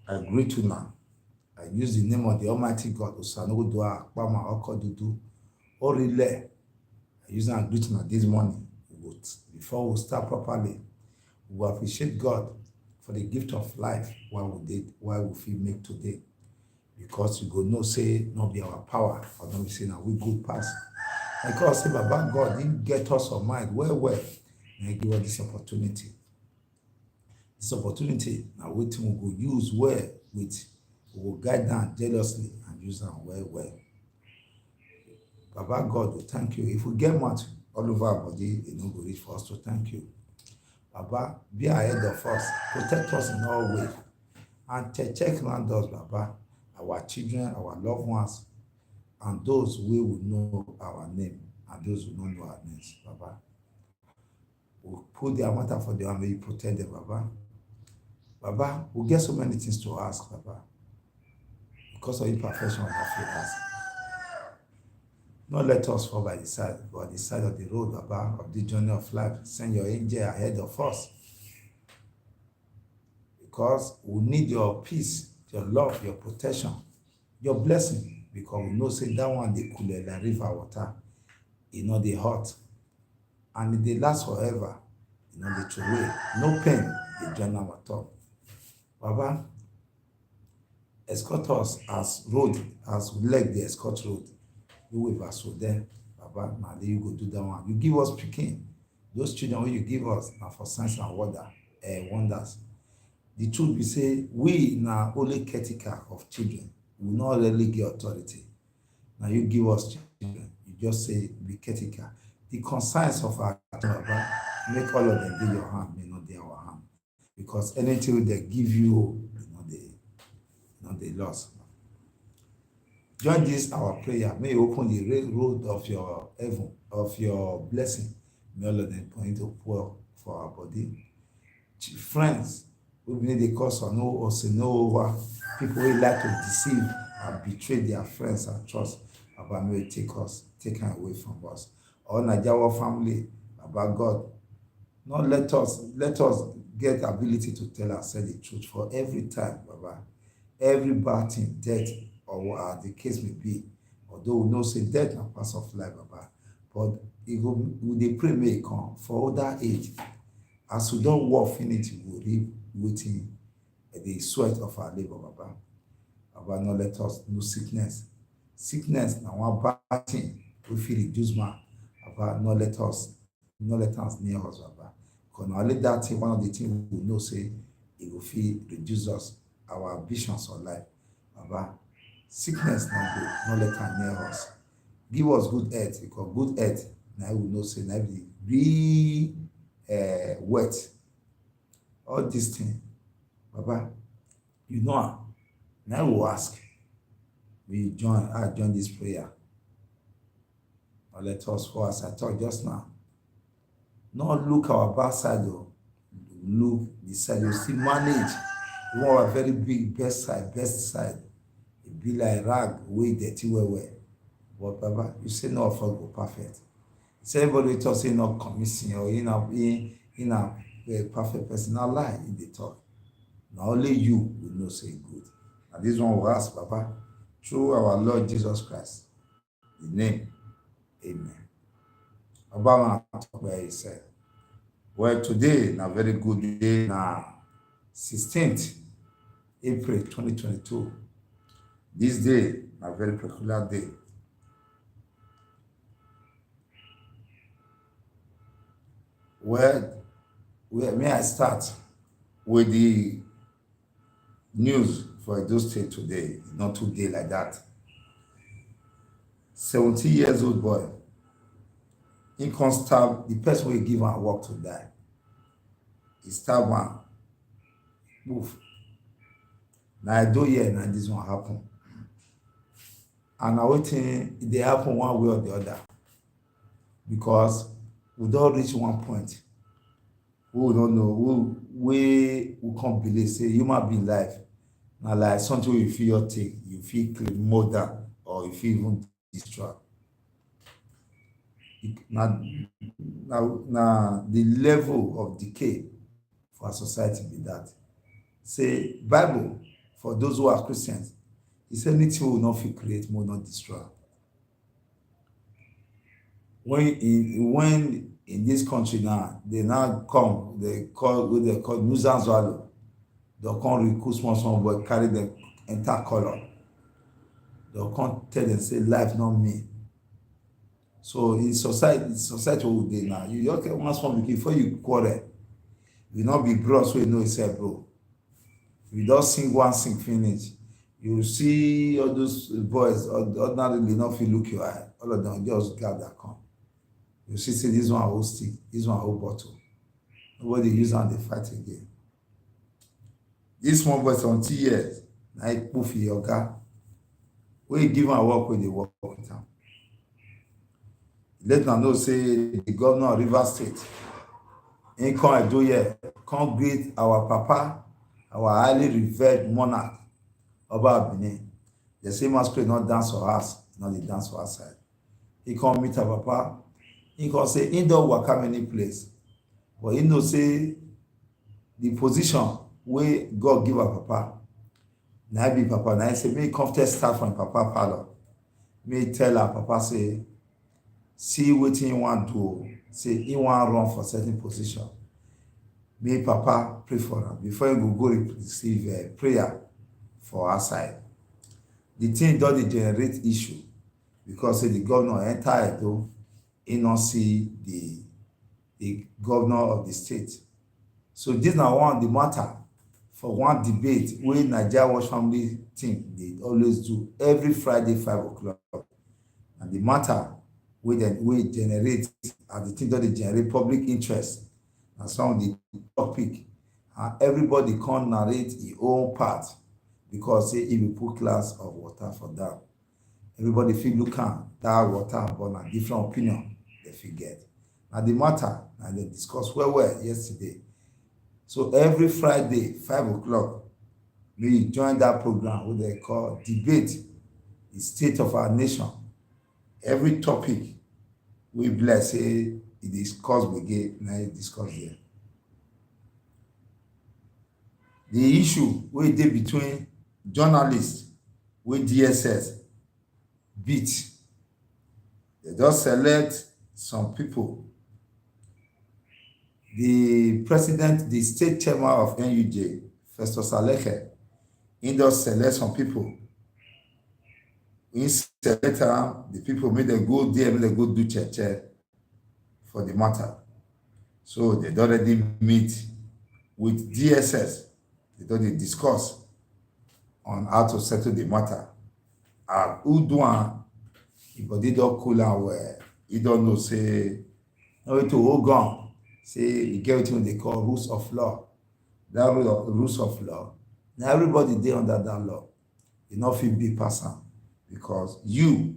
I greet you now. I use the name of the Almighty God, Osanodua, Akpama, Okodudu, Orile. I use and greet you this morning. Before we start properly, we appreciate God for the gift of life while we feel make today. Because you go no say, not be our power, or don't be say now we good pass. Because say, Baba God didn't get us on mind well, and He give us this opportunity. This opportunity, now waiting we go use well with, we will guide down jealously and use them well. Baba God, we thank you. If we get much all over our body, it no go reach for us to thank you. Baba, be ahead of us, protect us in all ways, and check around us, Baba, our children, our loved ones, and those we will know our name, and those who don't know our names, Baba. We put their matter for them, and may you protect them, Baba. Baba, we get so many things to ask, Baba, because of imperfection of our faith. Not let us fall by the side of the road, Baba, of the journey of life. Send your angel ahead of us. Because we need your peace, your love, your protection, your blessing. Because we know say that one they cool like river water. You know they hot. And they last forever. You know they throw away. No pain, they join our top. Baba, escort us as we leg the escort road. You with us so there, Baba, now you go do that one. You give us picking. Those children when you give us now for signs and wonders. The truth be say, we now only caretaker of children. We not really get authority. Now you give us children. You just say be caretaker. The concerns of our children, Baba, make all of them be your hand, may not be our hand. Because anything they give you, they lost. Join this our prayer. May you open the road of your heaven, of your blessing. May all of them point to pour for our body. Friends, who need the cause or no or say no over people who like to deceive and betray their friends and trust. About may take them away from us. All NIGERIAN family, about God. Not let us get the ability to tell ourselves the truth for every time, Baba. Every bad thing, death, or the case may be, although we know say death na part of life, Baba, but they pray may come for older age. As we don't work finish, we reap waiting the sweat of our labor, Baba. Baba, not let us know sickness. Sickness now one bad thing. We feel reduce man. Baba, not let us near us, Baba. Because only that thing, one of the things we know say it will feel reduce us, our ambitions on life, Baba. Sickness not good, not let her near us. Give us good health, because good health, now we know say now be wet. All these things, Baba, you know, now we ask, I join this prayer. Or let us, for as I talked just now, not look our backside, though. Look the side, you still manage. You want a very big best side. It be like rag, way dirty, well. But Baba, you say no for go perfect. Say everybody talk say not commission or in a perfect person. Now lie in the talk. Now only you will know say good. And this one will ask, Baba, through our Lord Jesus Christ, the name, Amen. Baba, where he said, well, today, na very good day, na 16th April 2022. This day, a very peculiar day. Well, may I start with the news for Edo State today? Not today like that. 70 years old boy, he can stab the person who give him work to die. He stab one. Move. Now I don't hear now this one happen. And I waiting they happen one way or the other. Because we don't reach one point. We don't know. We can't believe say human being life. Now like something you feel your take, you feel claim more than, or you feel even destroy. Now the level of decay for our society be that. Say Bible for those who are Christians. He said, anything will not fit create, will not destroy. When in this country now, they now come, they call nuisance value. They'll come recruit small boy, carry the entire color. They'll come tell them, say, life not me. So in society will dey now. You just get one small pikin before you quarrel. You not be bros wey know yourself, bro. You just sing one sing finish. You see all those boys ordinarily not fit look your eye. All of them just gather come. You see, say this one hold stick, this one hold bottle. Nobody use am dey fight again. This small boy 20 years, na he poof him oga. When you give am work, wey dey work with am. Let am know say the governor of Rivers State, he come Edo here, come greet our papa, our highly revered monarch, Oba Benin. The same masquerade not dance for us, not the dance for outside. He come meet our papa. He come say he don waka many place, but he know say the position wey God give our papa, na be papa. Na he say make he come first start from papa parlor. Make he tell our papa say, see wetin he wan do. Say he wan run for certain position. Make papa pray for am before he go receive prayer for outside. The thing don dey generate issue because say the governor enter Edo, he no see the governor of the state. So this na one of the matter for one debate wey Naija Watch Family team dey always do every Friday 5 o'clock. And the matter wey generate, and the thing don dey generate public interest, and some of the topic, and everybody come narrate his own part because say if you put glass of water for that, everybody fit look am that water, but na different opinion they fit get. Na the matter na they discuss well yesterday. So every Friday 5 o'clock, we join that program wey they call debate the state of our nation. Every topic we bless say it discuss again, now it discuss there. The issue wey dey between journalists with DSS beat, they just select some people. The president, the state chairman of NUJ, Festus Aleke, he just select some people. He select the people, make them go there, make them go do check for the matter. So they already meet with DSS. They don't discuss on how to settle the matter. And who do am, if they don't cool and well, he don't know, say, no way to hold on. Say, you get what they call rules of law. That rules of law. Now everybody dey under that law. You not fit be person because you,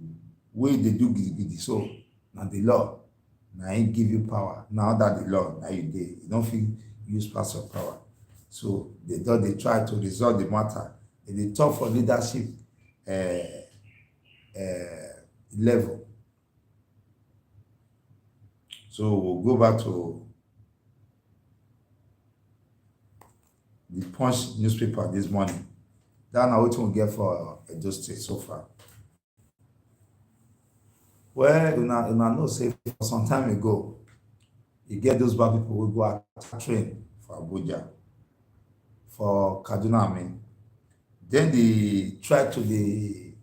wey they do gidi so, now the law, now he give you power. Now that the law, now you dey, you don't fit use pass your power. So they try to resolve the matter. They talk for leadership level. So we'll go back to the Punch newspaper this morning. That's now what we get for Edo State so far. Well, you know, say for some time ago, you get those bad people who go out train for Abuja, for Kaduna, I mean. Then they try to the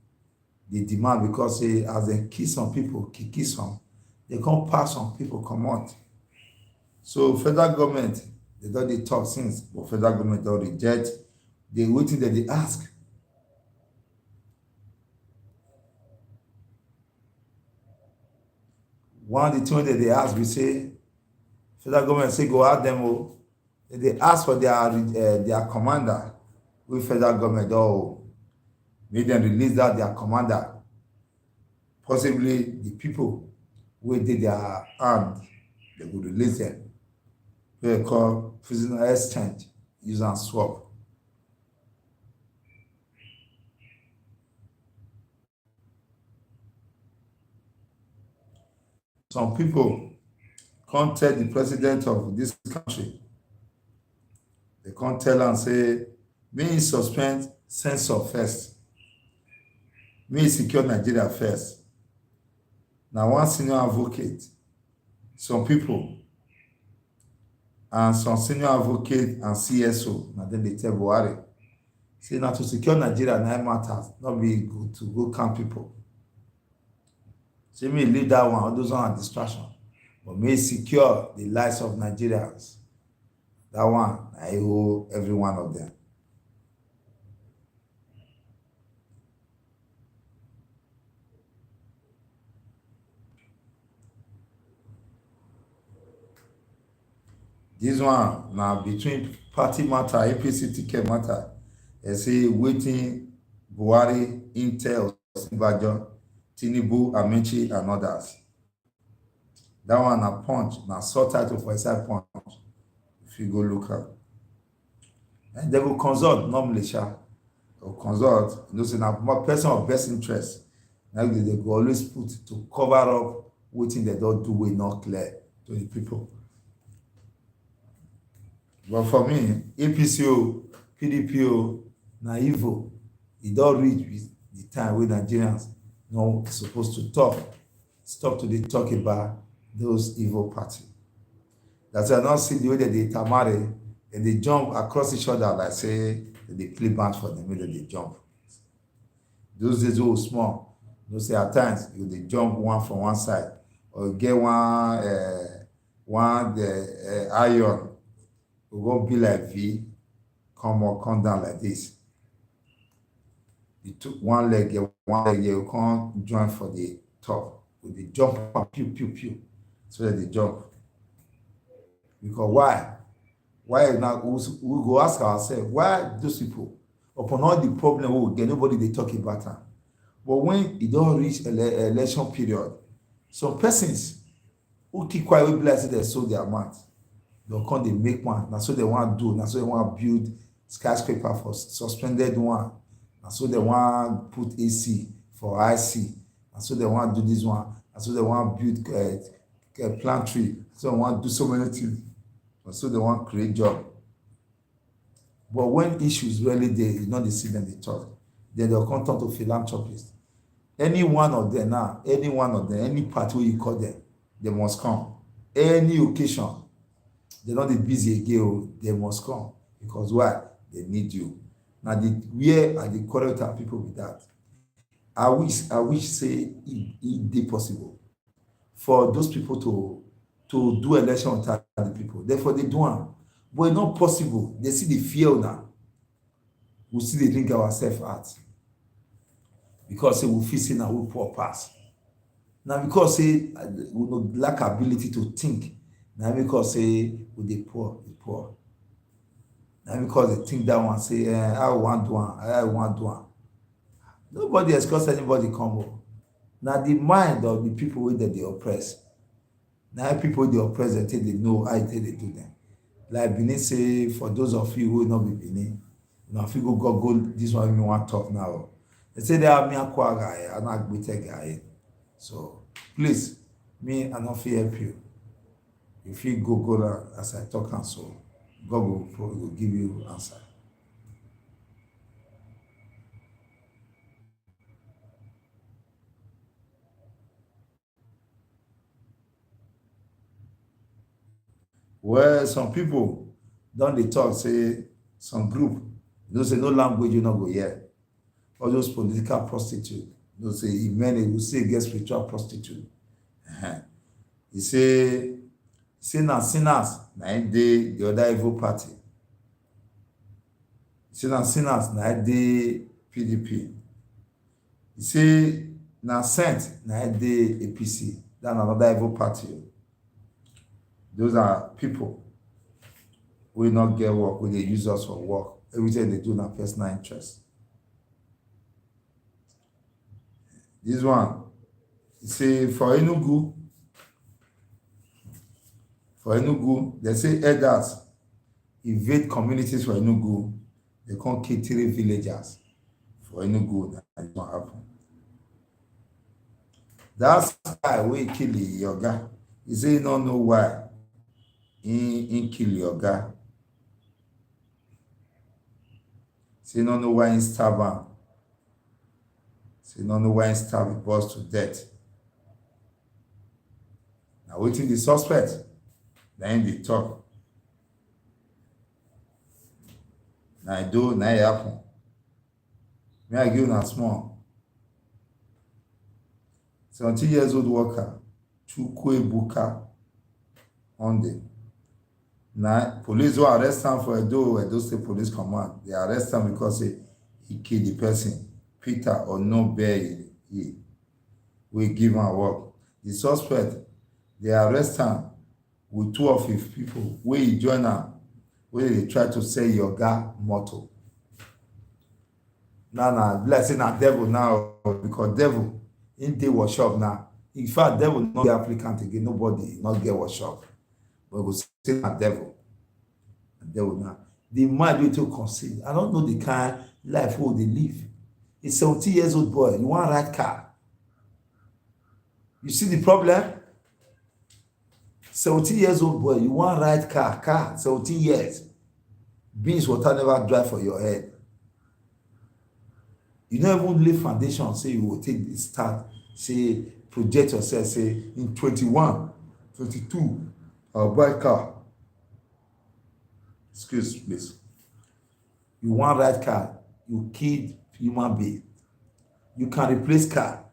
demand because as they kill some people, kill some, they can't pass some people come out. So federal government, they don't talk since, but federal government don't reject. They waiting that they ask. One of the things that they ask, we say, federal government say go out them. Oh, they ask for their commander. With federal government, make them release that their commander. Possibly the people who did their hand, they would release them. They call prisoner exchange, use and swap. Some people can't tell the president of this country. They can't tell and say, may he suspend censor first. Me secure Nigeria first. Now one senior advocate, some people, and some senior advocate and CSO, now then they tell Buhari, say now to secure Nigeria now it matters, not be good to go camp people. Say me leave that one, all those one are distraction. But may secure the lives of Nigerians. That one, I owe every one of them. This one now between party matter, APC ticket matter. They say waiting Buhari, Intel, Osinbajo, Tinubu, Amici, and others. That one a punch, now subtitle for inside punch. If you go look at. And they will consult, normally, or consult, you know, say now person of best interest. Now they go always put to cover up waiting they don't do way not clear to the people. But for me, APCO, PDPO, na evil. It don't reach with the time when Nigerians know supposed to talk. Stop to the talk about those evil parties. That's why I don't see the way that they tamare and they jump across each other like say they play band for the middle, they jump. Those days were small. You know, say at times they jump one from one side or get one iron will go be like V, come down like this. You took one leg, you can't join for the top. With the jump, pew. So that they jump. Because why? Why now we go ask ourselves, why those people, upon all the problem we get, nobody they talk about them. But when it don't reach election period, some persons who keep quiet will be like they sold their mouth. They'll come, they make one. That's what they want to do. That's what they want to build skyscraper for suspended one. That's what they want to put AC for IC. That's what they want to do this one. That's what they want to build plant tree. So they want to do so many things. That's what they want to create job. But when issues really there, you know, they see them, they talk. Then they'll come to philanthropists. Any one of them, any party where you call them, they must come. Any occasion. They're not busy again, they must come. Because why? They need you. Now, where are the correct people with that? I wish say it be possible for those people to do election without the people. Therefore, they do one. But it's not possible. They see the fear now. We see they drink ourselves out. Because say we feel say now we poor pass. Now because say we lack ability to think. Now because say we dey poor. Now because they think that one say I want one. Nobody expects anybody come up. Now the mind of the people wey they oppress. Now people they oppress they think they know how they do them. Like Benin say for those of you who will not be Benin, now if you go this one you want talk now. They say they are me a qua guy, I'm not better guy. So please, me I not fit help you. If you go as I talk and so, God will give you answer. Well, some people don't they talk, say some group, they say no language you not go hear. All those political prostitutes, they say many will say get spiritual prostitute. He say na sinners, na the other evil party. He say na sinners, na the PDP. He say na sent, na the APC. That's another evil party. Those are people who not get work, who they use us for work. Everything they do na personal interest. This one, he say for Enugu, they say elders invade communities for Enugu. They can't kill 3 villagers for Enugu. That don't happen. That's why we kill Yoga. He say he don't know why he kill Yoga. Say no know why him stab am. Say no know why him stab the boss to death. Na wetin the suspect na him dey talk. Na e do na e happen. May I give una small. 17-year-old worker Chukwuebuka Onde. Now, police will arrest him for Edo State Police Command. They arrest him because he killed the person, Peter or no bear he will give him work. The suspect, they arrest him with 2 of his people, where he join him, where they try to sell Yoga motor. Now, blessing a devil now, because devil in the workshop now. In fact, devil not be applicant again, nobody not get workshop. But we say a devil. A devil now. The mind will to conceal. I don't know the kind of life who they live. A 17-year-old boy, you want to ride car. You see the problem? 17-year-old boy, you want to ride car, 17 years. Beans water never dry for your head. You don't even lay foundation, say you will take the start, say project yourself, say in 21, 22, I'll buy car. Excuse please. You want ride car, you kill human being. You can replace car,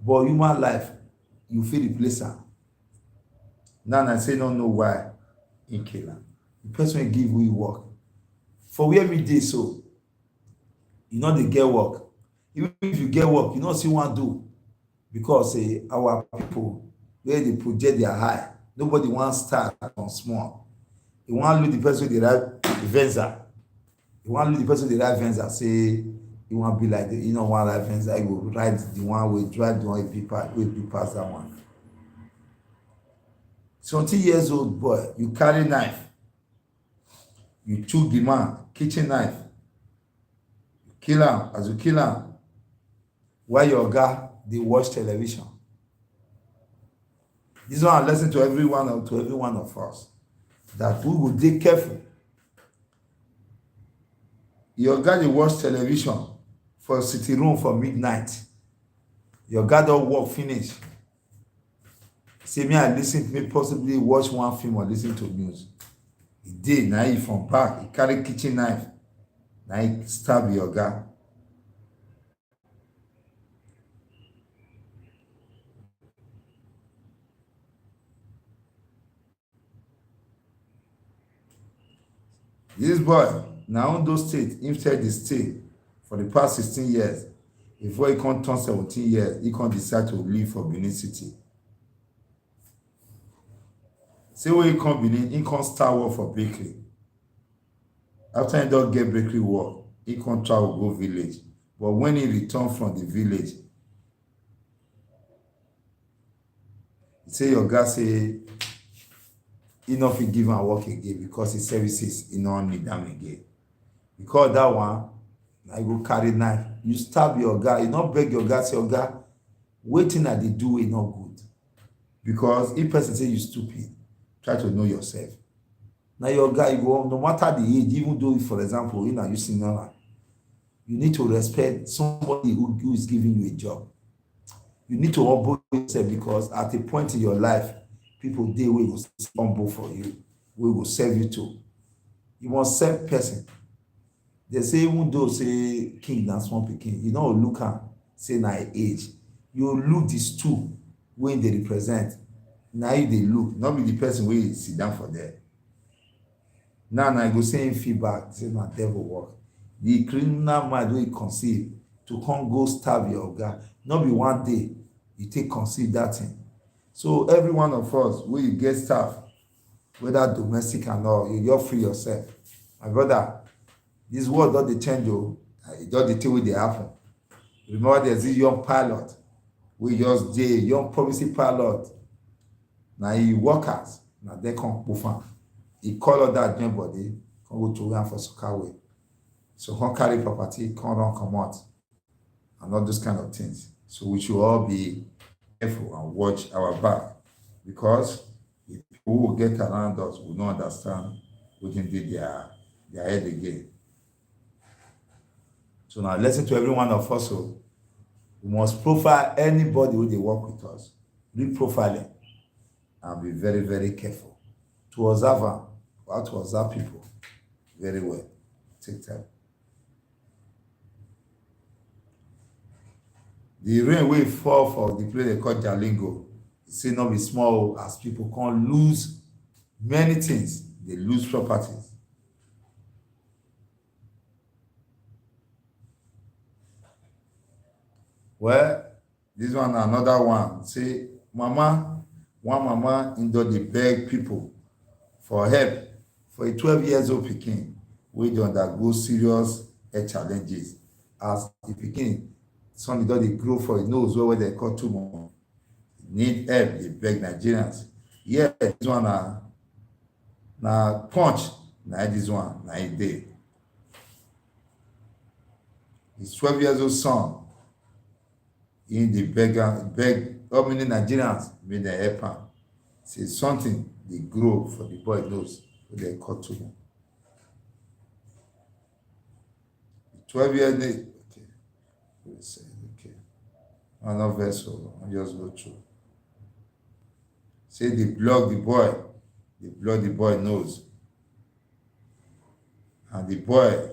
but human life, you feel replace am. Now I say don't know why in kill am. The person will give you work. For where we dey so, you know they get work. Even if you get work, you know see one do. Because our people, where they project their high, nobody wants start on small. You want to lose the person they write Venza. You want to lose the person they write Venza, say you want to be like you know one like Venza, you will write the one way, drive the one way past that one. 20-year-old boy, you carry knife, you choke the man, kitchen knife, you kill him, as you kill him, while your guy they watch television. This is one lesson to every one of us, that we will be careful. Your guy they watch television for sitting room for midnight. Your guy don't work finish. Say me I listen, may possibly watch one film or listen to news. He did now he from back, he carry kitchen knife, now he stab your guy. This boy, now on those states, inside the state for the past 16 years. Before he can turn 17 years, he can decide to leave for Benin City. Say when he come Benin, he can start work for bakery. After he don't get bakery work, he can travel go village. But when he return from the village, he say your guy say he not fit give am work again because his services he no need them again. Because that one, I go carry knife. You stab your guy, you not beg your guy, say your guy, waiting at the do is not good. Because if person say you stupid, try to know yourself. Now your guy, you go no matter the age, even though for example, you know you senior, you need to respect somebody who is giving you a job. You need to humble yourself because at a point in your life, people they will humble for you, we will serve you too. You must serve person. They say even though say king and small pikin, you know look at say na age. You look these two when they represent. Now you they look, not be the person where you sit down for there. Now I go saying feedback, say na devil work. The criminal mind wey conceive to come go stab your guy, not be one day you take conceive that thing. So every one of us, where you get staff, whether domestic and all, you just free yourself. My brother, this world don't they change though. It don't they tell what they happen. Remember there's this young pilot. We just did young promising pilot. Now he workers. Now they come perform. He call out that joint body, come go to run for Sokaway. So come carry property, come run, come out. And all those kind of things. So we should all be careful and watch our back. Because the people who get around us will not understand what they did their head again. So now listen to every one of us. So we must profile anybody who they work with us. Do profiling and be very, very careful to observe am, how to observe people very well. Take time. The rain wey fall for the place they call Jalingo, e say no be small as people come lose many things. They lose properties. Well, this one na another one. Say one mama indoor dey beg people for help for a 12 years old pikin wey dey undergo serious health challenges as the pikin something don dey grow for him nose wey dem call tumor. Need help, dey beg Nigerians. Yeah, this one na punch na this one na e dey. His 12 years old son in dey beg how many Nigerians make dem help am. Say something dey grow for the boy nose wey dem call tumor. 12 years okay. Okay. I'm not vessel, I just go through. Say they block the boy nose. And the boy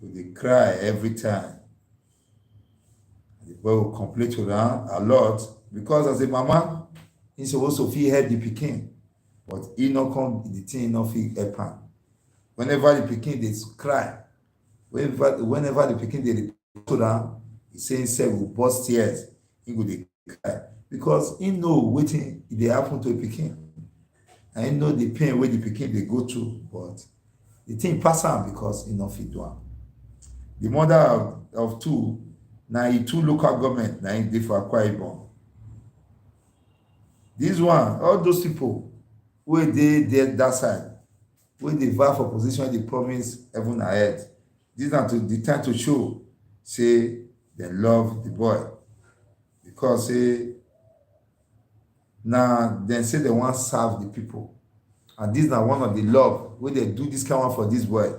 will dey cry every time. The boy will complain to am a lot because as a mama, he suppose to fit help the pikin, but he no come the thing no fit help am. Whenever the pikin dey cry, whenever the pikin dey report to am, he say himself go burst tears, he go dey cry because he know wetin dey happen to the pikin and he know the pain wey the pikin dey go through, but the thing pass am because he no fit do am. The mother of two na e two local government na im dey for Akwa Ibom. This one, all those people wey dey there that side, wey dey vie for position wey dey promise heaven and earth, this na to the time to show say dem love the boy because say na dem say dem wan serve the people, and this na one of the love wey dem do this kind one for this boy.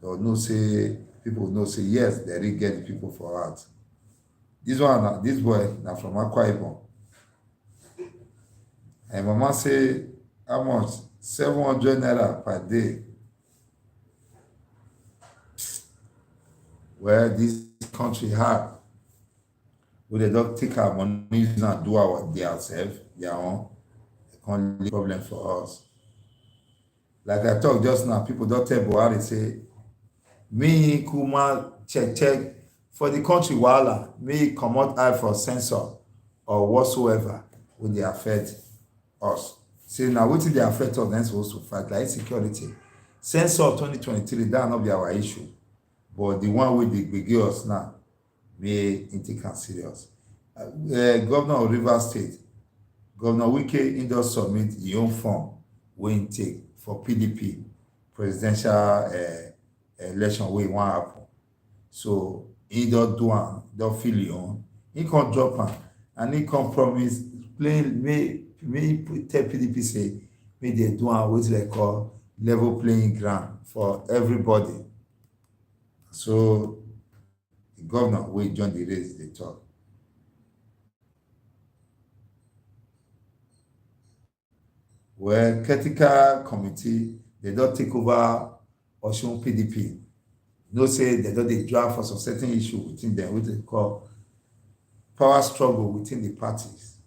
Dem know say people know say yes, dem really get the people for heart. This one, this boy na from Akwa Ibom. And mama say how much? 700 naira per day. Well, this country hard. Wey dem don take our money use am do our their self, their own. They can't leave problem for us. Like I talk just now, people don tell Buhari say me kuma check for the country wahala, me comot eye for censor or whatsoever wey dey affect us. Say na wetin dey affect us dem suppose to fight like insecurity. Censor 2023 that no be our issue, but the one wey dey gbege us now make him take am serious. Governor of Rivers State, Governor Wike, he just submit his own form wey him take for PDP presidential election wey wan happen. So he don do am, don fill him own. He come drop am and he come promise plain may tell PDP say make dem do am wetin dem call level playing ground for everybody. So the governor wey join the race dey talk. Well, critical committee, they don take over Osun PDP. You know say they don dey drag for some certain issue within them, what they call power struggle within the parties,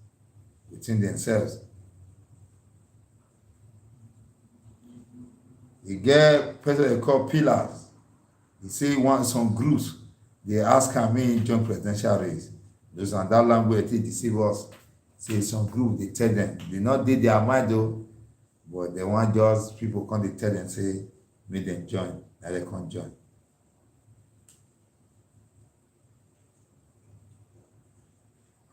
within themselves. They get president called pillars. He say want some groups. They ask am make he join presidential race. Those and that language they deceive us. Say some group they tell them they not dey their mind though, but they want just people come they tell them say make them join. Now they can't join.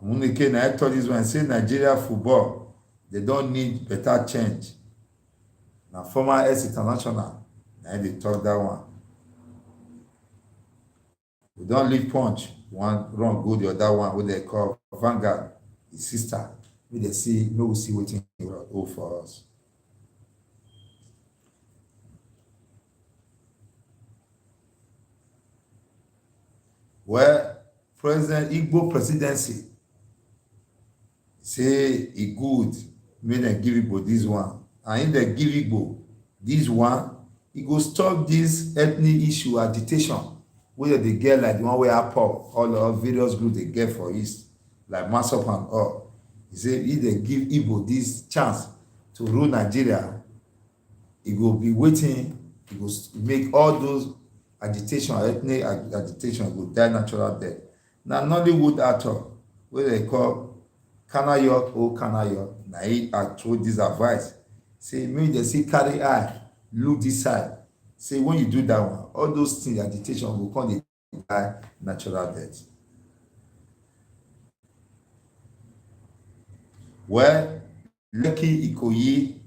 Amunike na I told this one say Nigeria football they don't need better change. Now former S International now they talk that one. We don't leave punch one wrong go the other one what they call Vanguard, his sister. We they see no we see waiting for us. Well, President Igbo presidency say e good make dem give Igbo this one, and if dem give Igbo this one, e go stop this ethnic issue agitation wey dem dey get, like the one wey IPOB all of various groups dey get for east, like masop and all. He say if dem give Igbo this chance to rule Nigeria, e go be wetin e go make all those agitation, ethnic agitation go die natural death. Na Nollywood actor wey dem call Kanayo Kanayo na he throw this advice, say make dem still carry eye look this side, say when you do that one, all those things agitation go come dey die natural death. Well, Lekki Ikoyi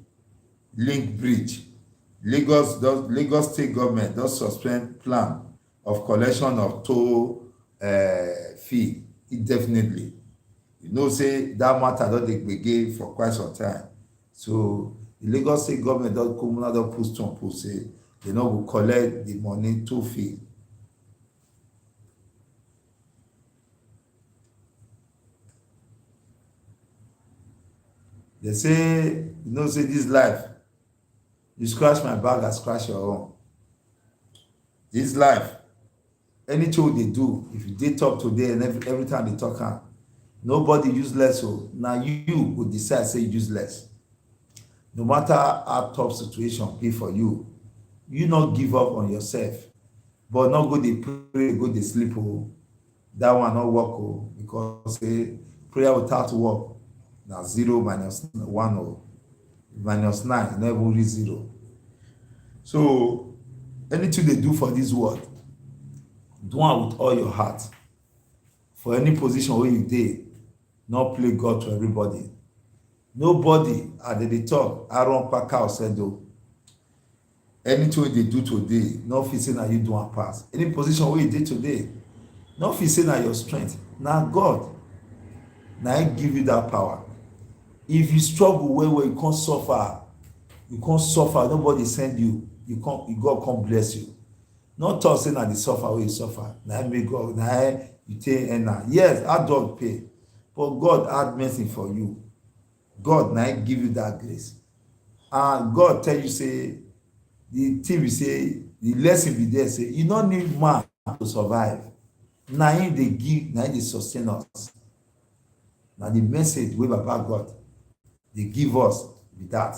link bridge, Lagos state government don suspend plan of collection of toll fee indefinitely. You know say that matter don dey gbege for quite some time, so the Lagos state government don put stone put say they no go collect the money toll fee. They say, you know say this life, you scratch my back, I scratch your own. This life, anything they do, if you dey talk today and every time they talk am, nobody useless. So now you go decide say useless. No matter how tough situation be for you, you not give up on yourself, but not go dey pray, go dey sleep. Oh, that one not work. Oh, because say prayer without work na 0 minus 1 or minus 9, you never reach 0. So anything they do for this world, do am with all your heart. For any position where you dey, not play God to everybody. Nobody at the talk Aaron Pakao said though, anything they do today, no fit say na you do am pass. Any position where you dey today, no fit say na your strength. Na God na him give you that power. If you struggle well, you can't suffer. Nobody send you. God can't bless you. Not talk say na the suffer where you suffer. Na make God, na you take enter. Yes, hard dog pay, but God had mercy for you. God na give you that grace, and God tell you say the thing be say the lesson be there. Say you don't need man to survive. Na him dey give, na him dey sustain us. Na the message wey Baba God dey give us be that.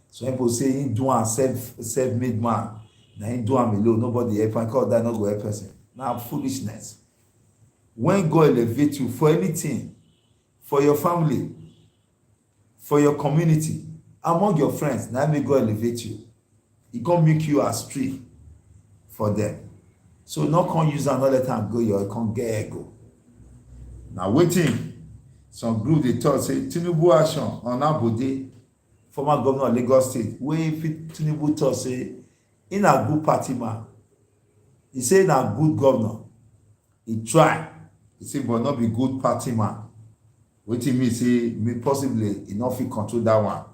So people say him do am self-made man, na him do am alone, nobody help am, call that no go help person. Na foolishness. When God elevate you for anything, for your family, for your community, among your friends, na make God elevate you. He come make you as tree for them. So no come use another time go, you can't get ego. Now waiting. Some group they talk say Tinubu action on Abode, former governor of Lagos State, wey Tinubu talk say in a good party man. He say na good governor. He try. He say but not be good party man. Wetin mean say possibly he no fit control that one,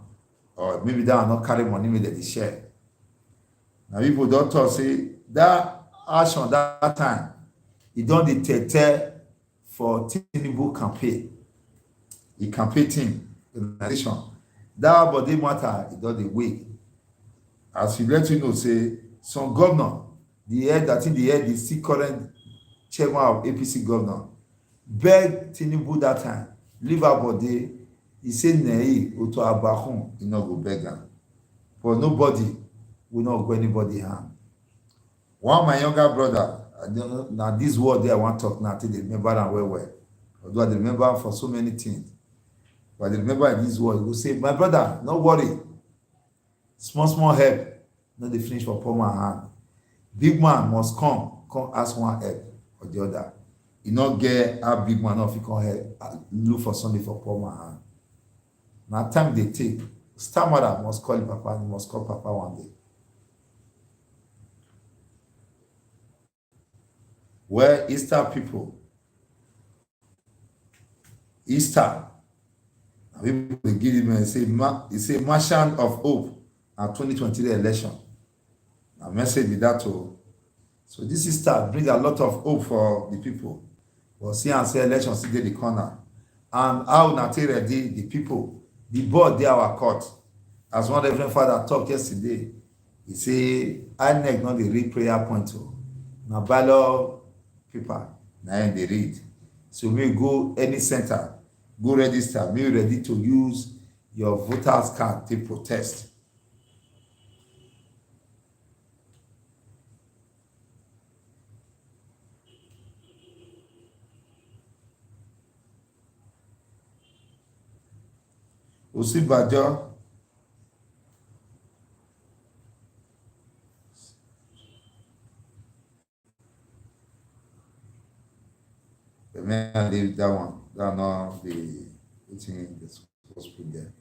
or maybe that one not carry money wey dem dey share. Now people don talk say that action that time he don dey tete for Tinubu campaign. He campaign team organization. That body matter, he don dey wait. As he let you know, say some governor, the head the still current chairman of APC governor, beg Tinubu that time, leave her body. He say nei oto abahun, he no go beg am. But nobody will not go anybody hand. One of my younger brother, I don't know, now this word there I want to talk now till they remember am well. Although I remember am for so many things. But I remember this word, he go say, my brother, no worry. Small help, no dey finish for poor man hand. Big man must come ask one help or the other. You not get a big man if you come help, look for something for poor man hand. Now time they take, stammerer must call papa, and he must call papa one day. Where Easter people, Easter, people they give him and say, he say Marshal of Hope and 2023 election. A message with that to So this sister bring a lot of hope for the people. But see and say election still dey the corner. And how una take ready the people, the board dey our court. As one reverend father talk yesterday, he say INEC no dey read prayer point o. Na ballot paper na im dey read. So make you go any center, go register, make you ready to use your voters card take protest. Osinbajo may I leave that one. That not the thing that's supposed to put there.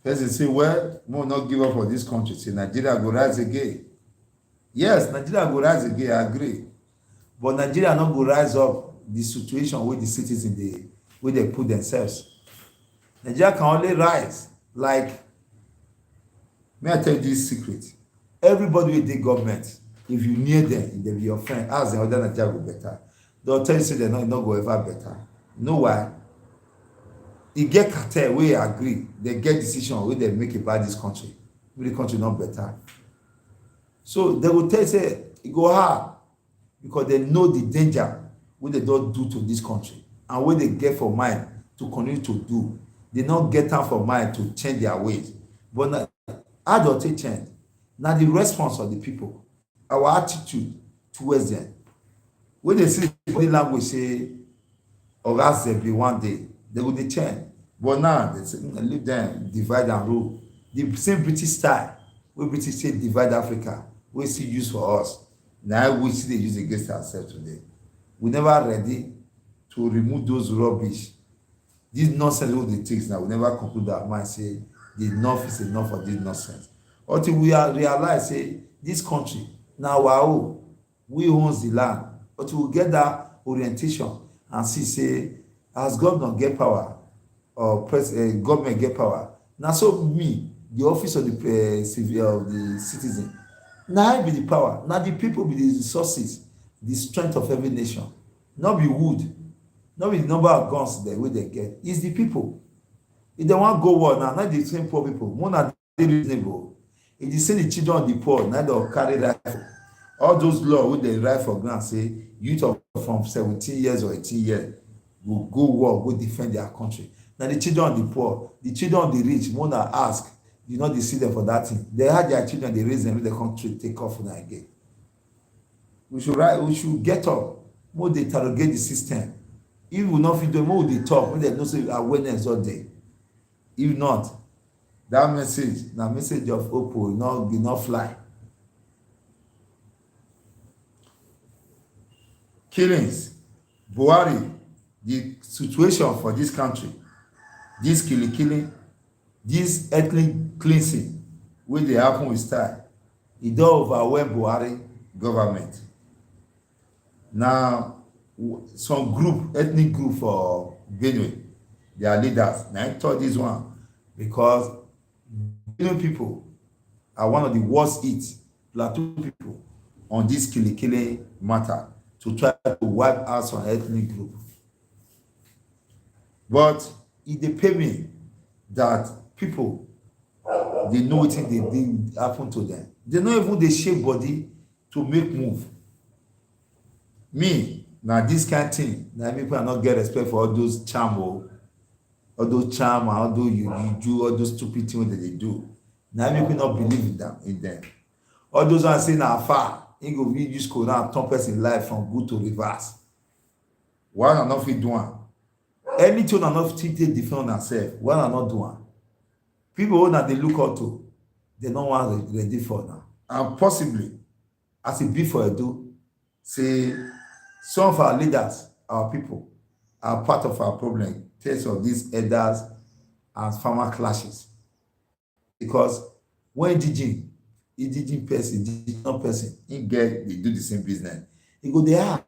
Person say, well, we will not give up for this country. Say Nigeria go rise again. Yes, Nigeria go rise again, I agree. But Nigeria not go rise up the situation where the citizens where they put themselves. Nigeria can only rise like, may I tell you this secret? Everybody with the government, if you near them, they be your friend, ask them whether Nigeria go better. They'll tell you say they're not go ever better. You know why? E get cartel wey agree, they get decision wey they make about this country, make the country not better. So they will tell you say e go hard because they know the danger wey they don do to this country and wey they get for mind to continue to do. They not get am for mind to change their ways. But na how do they change? Na the response of the people, our attitude towards them. When they see body language say oga ZEVI one day, they go dey change. But now they say leave them divide and rule. The same British style wey British say divide Africa, wey still use for us, na we still dey use against ourselves today. We never ready to remove those rubbish. This nonsense wey dey take now, we never conclude our mind say the enough is enough of this nonsense. Until we realize say this country na our own, we owns the land. Until we get that orientation and see say as governor get power or government get power, na so me, the office of the civil of the citizen, na I be the power, na the people be the resources, the strength of every nation. Not be wood, not be the number of guns the way they get. It's the people. If they want go war now, not the same poor people. More na dey reasonable. If you say the children of the poor, now they'll carry rifle. All those laws wey dey write for ground say youth of from 17 years or 18 years will go war, go defend their country. Now the children of the poor, the children of the rich, more na ask, you know, they see them for that thing. They had their children, they raise them with the country, take off now again. We should get up, more they interrogate the system. If we not fit do more they talk, when they know say awareness all day. If not, that message, na message of hope will not fly. Killings, Buhari, the situation for this country, this killing, this ethnic cleansing, wey dey happen with style, e don overwhelm Buhari government. Now, some group, ethnic group for Benue, their leaders, na im talk this one because Benue people are one of the worst hit Plateau people on this killing matter to try to wipe out some ethnic group. But e dey pain me that people dey know wetin dey happen to them. They no even dey shake body to make move. Me, na this kind thing, na people not get respect for all those charm, all those charm, and all those you do, all those stupid things that they do. Now people not believe in them. All those ones say na far, he go be use Quran and turn person life from good to reverse. Why not fit do one? Anything na not fit take defend ourselves. Why not do one? People who they look up to, they don't want ready for now. And possibly, as it be for Edo, say some of our leaders, our people, are part of our problem in terms of these elders and farmer clashes. Because when indigenous person, he they do the same business. He go there.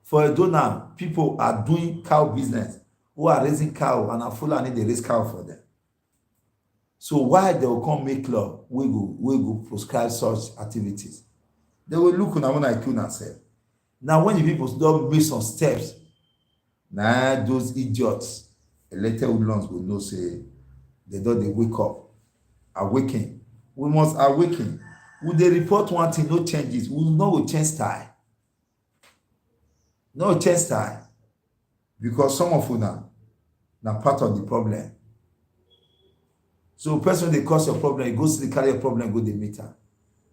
For Edo now, people are doing cow business, who are raising cow and are full and they raise cow for them. So why they will come make law we go prescribe such activities? They will look una I kill yourself. Now when the people don't make some steps, now those idiots, elected woodlands will know say they don't they wake up, awaken. We must awaken. Will they report one thing, no changes? We will not change style. No change style. Because some of una na part of the problem. So person dey cause your problem, you go still carry your problem go dey meet am.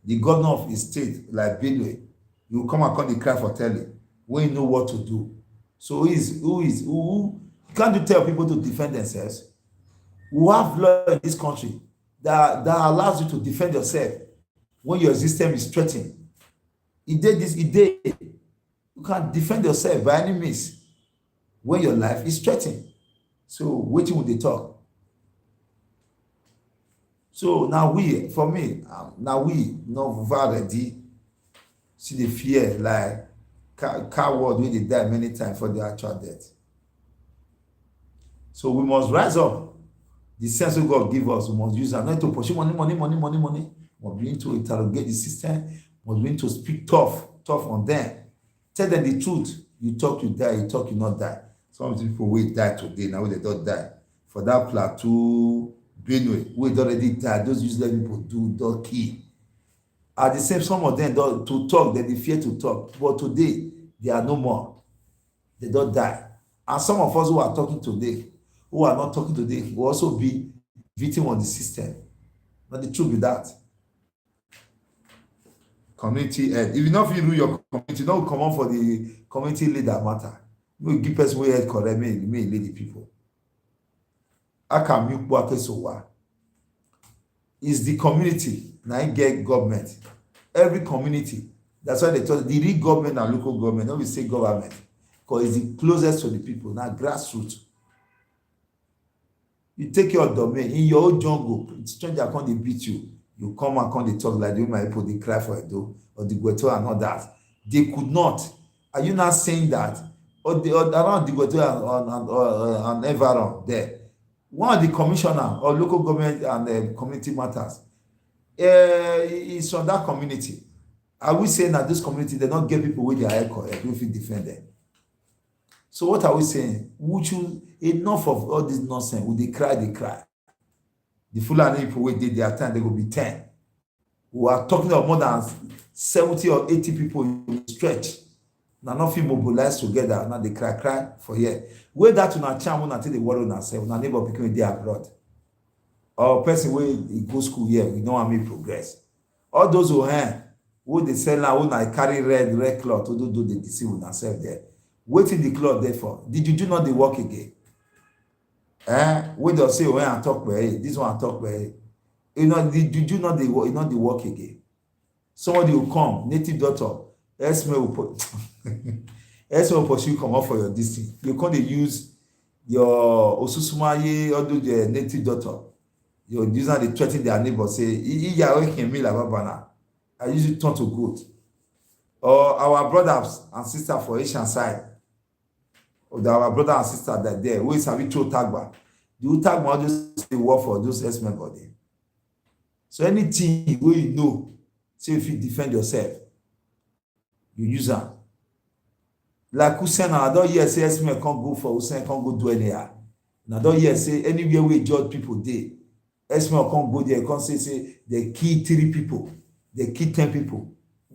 The governor of the state like Benue, you go come and come dey cry for telly when you know what to do. So who can't you tell people to defend themselves? We have law in this country that allows you to defend yourself when your system is threatened. You can defend yourself by any means when your life is threatened. So wetin we dey talk? So now we, for me, now we not ready see the fear like coward wey dey die many times for the actual death. So we must rise up. The sense wey God give us, we must use am not to pursue money. We must begin to interrogate the system. We must begin to speak tough on them. Tell them the truth. You talk, you die. You talk, you not die. Some people wey die today, now they don't die. For that plateau, Benue, wey already died, those useless people don't kill. At the same, some of them don't to talk, they fear to talk. But today, they are no more. They don't die. And some of us who are talking today, who are not talking today, will also be victim of the system. But the truth be that. Community head. If you not feel your community, don't come on for the community leader matter. You give person where head correct, may lead the people. Is the community now get government? Every community. That's why they told the real government and local government, not we say government, because it's the closest to the people, now grassroots. You take your domain in your own jungle, stranger come they beat you. You come and come they talk like the my people they cry for a door or the Gweto and all that. They could not. Are you not saying that? Or around the Gweto and Everon there. One of the commissioner or local government and community matters is from that community. Are we saying that this community they not get people with their hair correct if you defend them? So what are we saying? Would you enough of all this nonsense? Would they cry? They cry. The Fulani people who did their time, they will be 10. We are talking of more than 70 or 80 people in stretch. Now nothing mobilized together. Now they cry for here. Where that to not charm until they worry on ourselves. Now neighbor become there abroad. Or person where he go school here, we know how many progress. All those who they sell now, who now carry red cloth, who do they deceive on themselves there. Waiting the cloth there for. Did you do not the work again? Wait, they'll say when I talk about it, this one I talk about it. You know, did you not the work again? Somebody will come, native daughter, Esme will pursue come up for your distance. You can't use your Osusumaye or do the native daughter. Your user they threaten their neighbor, say, I usually turn to good. Or our brothers and sisters for Asian side. Our brother and sister that there, who is having throw tagba. The tagba just the work for those S-men body. So anything where you know, say if you defend yourself, you use them. Like Hussein, I don't hear say S-men can't go for Hussein, can't go do anyhow. And I don't hear say anywhere we judge people there, S-men can't go there, can't say they kill 3 people, they kill 10 people.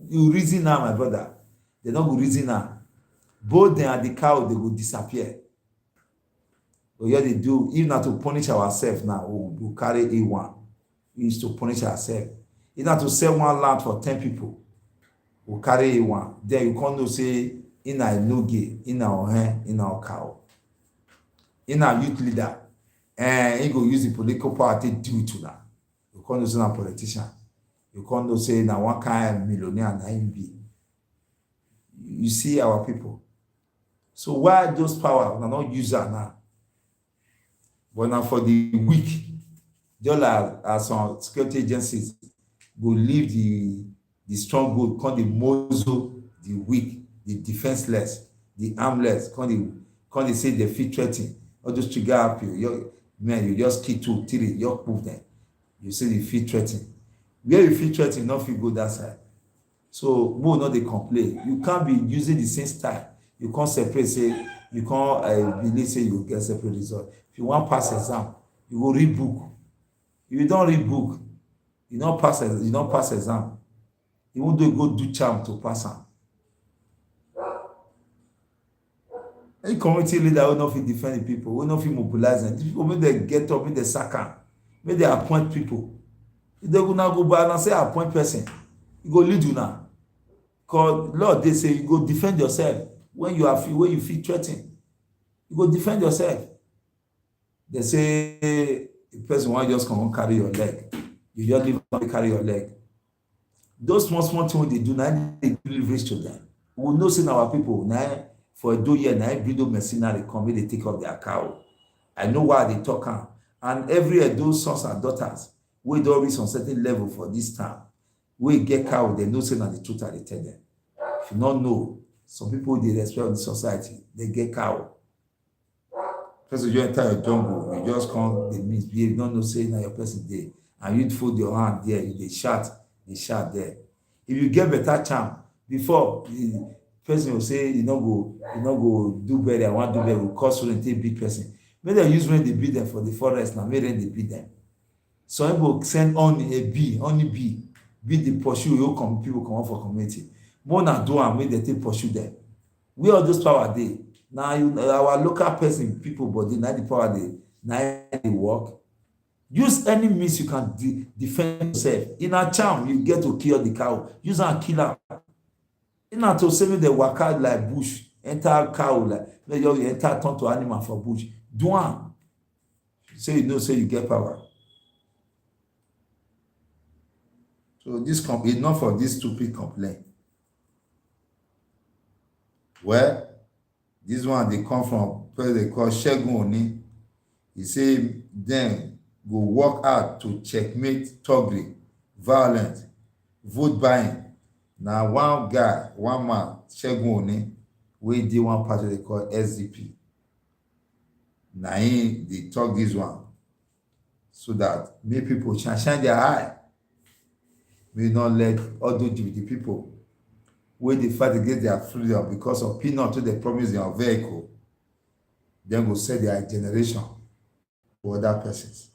You reason now, my brother. They don't go reason now. Both them and the cow, they will disappear. But yeah, they do, even not to punish ourselves now, we'll carry A1. We used to punish ourselves. Even not to sell one land for 10 people, we'll carry A1. Then you can't say, in our noge, in our hand, in our cow. In our youth leader, and he go use the political power to do it to that. You can't say a politician. You can't say now one kind of millionaire and IMB. You see our people. So why those power are not used now? But now for the weak, just as some security agencies go leave the strong good, come the muzzle the weak, the defenseless, the armless, come they say they fit threatening. All those trigger up you just kill 2, 3, you move them. you say you feel threatened. Where you feel threatened, not feel go that side. So more not dey complain. You can't be using the same style. You can't separate say you can't believe say you get separate result. If you wan pass exam, you go read book. If you don read book, you don pass exam. Even though you go do charm to pass am. Any community leader wey no fit defend the people, wey no fit mobilize them, the people make dem get up, make dem sack am, make dem appoint people. If dem una go back and say appoint person, e go lead una. Because law dey say you go defend yourself when you feel threatened. You go defend yourself. They say the person wan just come carry your leg, you just leave am carry your leg. Those small things wey dey do na dey give leverage to them. We know say na our people na for Edo here na bring those mercenary come make dey take up their cow. I know why I dey talk am. And every Edo sons and daughters wey don reach some certain level for this town, wey get cow, dem know say na the truth I dey tell them. If you no know, some people dey respect the society, they get cow. First you enter your jungle, you just come dey misbehave, you no know say na your person dey, and you fold your hand there, you dey shout there. If you get better charm, before the person will say you no go do better, I wan do better, go cause rain take beat person. Make dem use rain dey beat them for the forest na, make rain dey beat them. Some people send honey bee beat the pursue wey people comot for community. More na do am make dem take pursue them. Where all those power dey? Na our local person people body na the power dey work. Use any means you can defend yourself. In a charm, you get to kill the cow. Use am kill am. Na to say make dem waka like bush, enter cow like make you enter turn to animal for bush. Do am. Say you know say you get power. So this enough of this stupid complaint. Well, this one dey come from person they call Segun Oni. He say dem go work hard to checkmate thuggery, violence, vote buying. Na one man, Segun Oni, wey dey one party they call SDP. Na him dey talk this one so that make people shine their eye. May not let all those the people wey dey fight against their freedom because of peanut wey dem promise their vehicle, dem go sell their generation to other persons.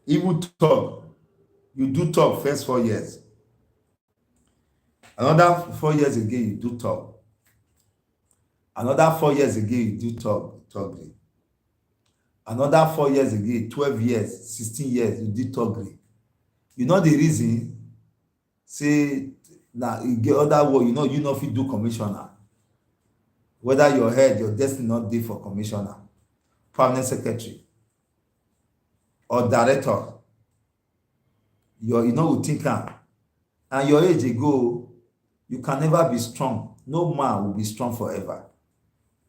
Even talk, you do talk first 4 years. Another 4 years again, you do talk. Another 4 years again, you do talk. Another 4 years again, 12 years, 16 years, you do talk. You know the reason? Say na you get other word, you know fit do commissioner. Whether your head, your destiny not dey for commissioner, permanent secretary, or director, you go think am. And your age ago, you can never be strong. No man will be strong forever.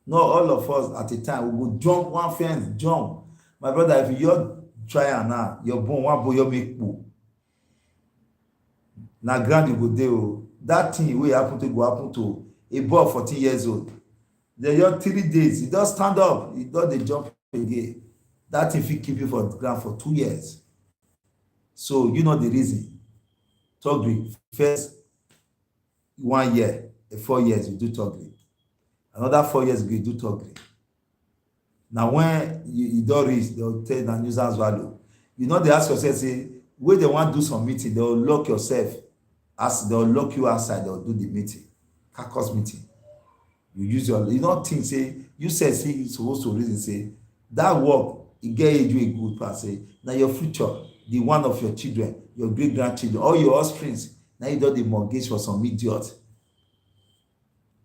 No, all of us at a time we go jump one fence, jump. My brother, if you just try am now, your bone one boy you make poo. Na ground you go dey o. That thing wey happen to a boy 14 years old. Then just 3 days, he just stand up, he don dey jump again. That thing fit keep you for the ground for 2 years. So you know the reason. Thuggery first 1 year, 4 years you do thuggery. Another 4 years you do thuggery. Now when you don reach, they'll tell na nuisance value. You know they ask yourself say, wey they wan do some meeting, they'll lock yourself. As they'll lock you outside, they'll do the meeting, caucus meeting. You use your, you don't think say you said say you supposed to reason say that work it get age wey good pass say na your future, the one of your children, your great grandchildren, all your offsprings. Now you don dey mortgage for some idiot.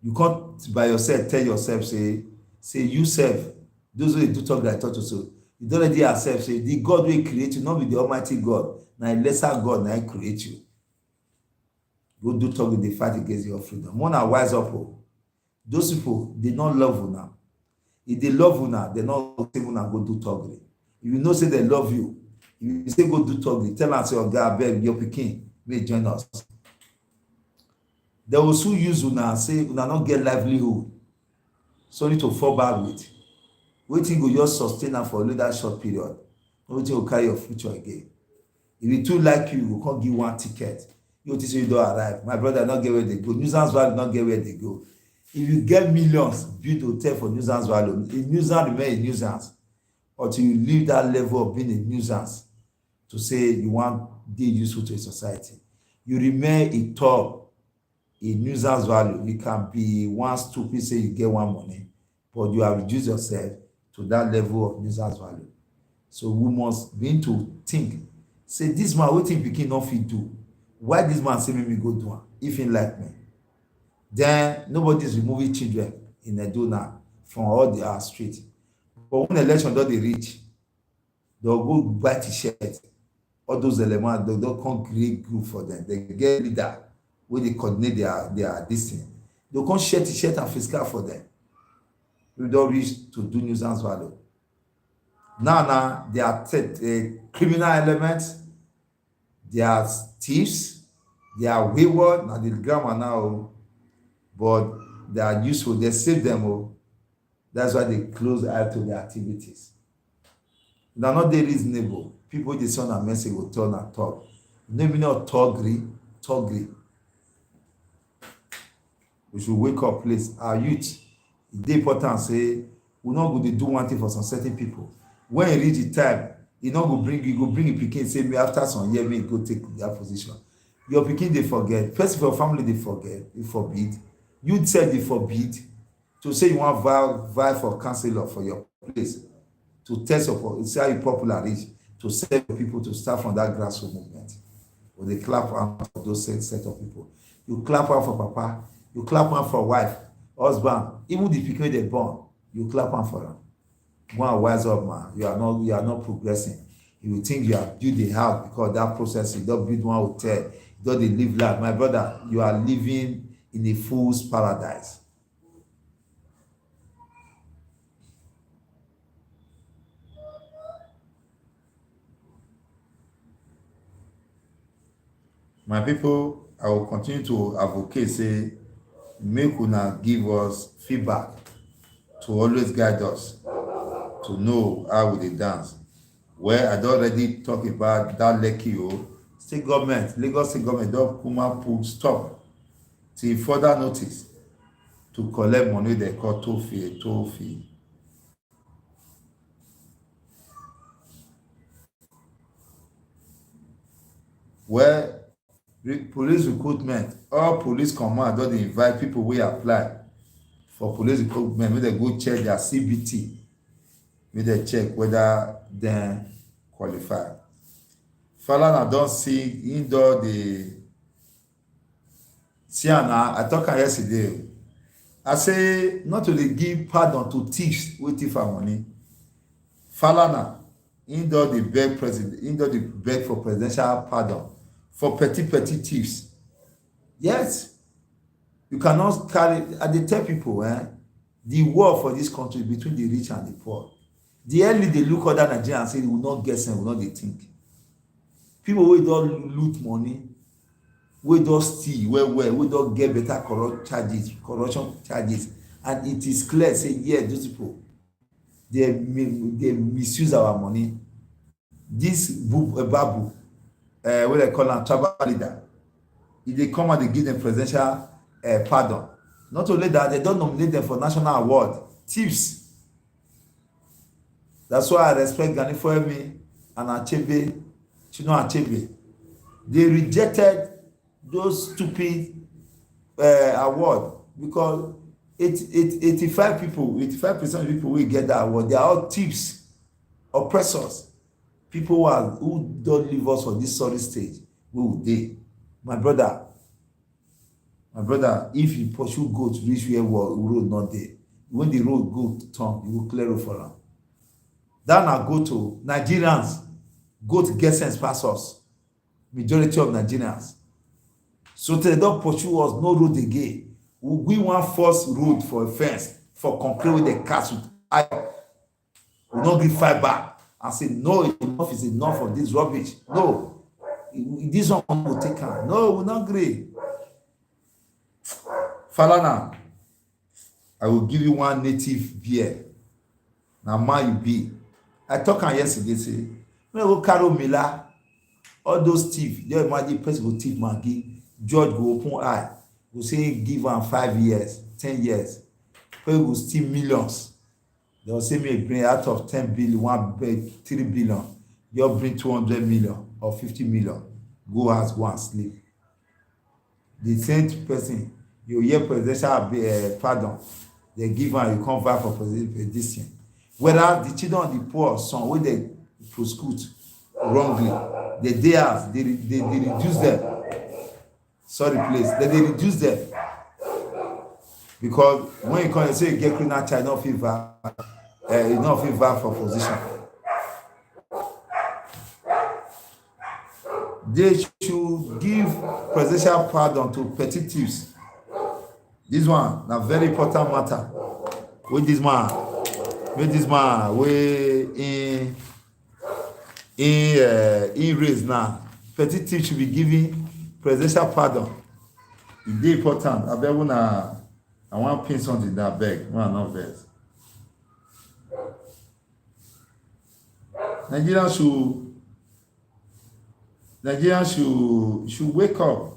You can't by yourself tell yourself say you self, those wey do talk like talk to so you don already accept say the God wey create you not be the Almighty God, na a lesser God na him create you. Go do talk with the fight against your freedom. More na wise up. Those people they not love una. If they love una, they not say una go do talk. If you know say they love you, if you say go do talk, tell them say oh God abeg your pikin may join us. They will soon use una say una not get livelihood, so need to fall back with. Wetin go just sustain am for a little short period. Nobody will carry your future again. If you too like you, you can't give one ticket. You say you don't arrive. My brother not get where they go. Nuisance value not get where they go. If you get millions, build hotel for nuisance value. A nuisance remain a nuisance until you leave that level of being a nuisance to say you want dey useful to a society. You remain a top, a nuisance value. You can be one stupid say you get one money, but you have reduced yourself to that level of nuisance value. So we must begin to think, say this man wetin pikin no fit do, why this man say make me go do am if he like me? Then nobody is removing children in Edo now from all the street. But when election don dey reach, they'll go buy t-shirt. All those elements, they don come create group for them. They get leader wey dey coordinate their this thing. They come share t-shirt and face card for them. We don reach to do nuisance value. Now they are criminal elements, they are thieves, they are wayward. Now the grammar now, but they are useful. They save them. That's why they close eye to their activities. They are not dey reasonable. People dey send a message go turn and talk. No meaning of toggery. We should wake up, please. Our youth, e dey important say we no go dey do one thing for some certain people. When e reach the time, e no go bring you, go bring your pikin say me after some year make go take that position. Your pikin dey forget. First of your family dey forget, dey forbid. You sef dey forbid to say you wan vie for councillor for your place, to test your see how you popular reach, to serve people, to start from that grassroots movement. Or they clap hand for those set of people. You clap hand for papa, you clap hand for wife, husband, even the pikin they born, you clap hand for them. Go and wise up, man. You are not progressing. You think you have built a house because that process, you don't build one hotel, you don't live life. My brother, you are living in a fool's paradise. My people, I will continue to advocate, say, make una give us feedback to always guide us to know how we dey dance. Well, I don already talk about that Lekki state government, Lagos state government don kuma put stop till further notice to collect money they call toll fee. Well, police recruitment, all police command don dey invite people wey apply for police recruitment make dem go check their CBT, make dem check whether dem qualify. Falana don see im don dey see am na. I talk am yesterday. I say not to dey give pardon to thieves wey thief our money. Falana im don dey beg president, im don dey beg for presidential pardon for petty thieves. Yes, you cannot carry. I dey tell people, the war for this country between the rich and the poor. The early they look other Nigerians and say they will not get sense, will not dey think. People wey don loot money, wey don steal wey don get better corruption charges, and it is clear say yes, those people they misuse our money. This babu, what they call am tribal leader, if they come and they give them presidential pardon, not only that, they don't nominate them for national award. Thieves. That's why I respect Gani Foemi and Achebe, Chino Achebe. They rejected those stupid award because 85% of people will get that award. They are all thieves, oppressors, people who don't leave us for this sorry stage. We will dey. My brother, if you pursue goat reach where road not there, when the road go turn, you will clear road for am. That na go to Nigerians. Goat get sense pass us. Majority of Nigerians. So they don't pursue us, no road again. We want first road for a fence, for concrete with the cast with iron. We not give fight back and say no, enough is enough of this rubbish. No, this one will take care. No, we not agree. Falana, I will give you one native beer. Now man you be. I talk on yesterday say When you go carry Mila, all those thief, just imagine person go thief Maggi, judge go open eye, go say give am 5 years, 10 years. People go steal millions. They will say me bring out of 10 billion, 3 billion, you bring 200 million or 50 million. Go house, go and sleep. The same person, you hear presidential pardon, they give am, you come back for this thing. Whether the children of the poor son wey they prosecute wrongly, the day house, they reduce them. Sorry, please, they reduce them. Because when you come and say you get criminal charge, you not fit vote for position. They should give presidential pardon to petty thieves. This one na very important matter. With this man wey in raise now, petty thieves should be given presidential pardon. E dey important. Abeg una, I wan pin something that beg. Una no vex. Nigerians should wake up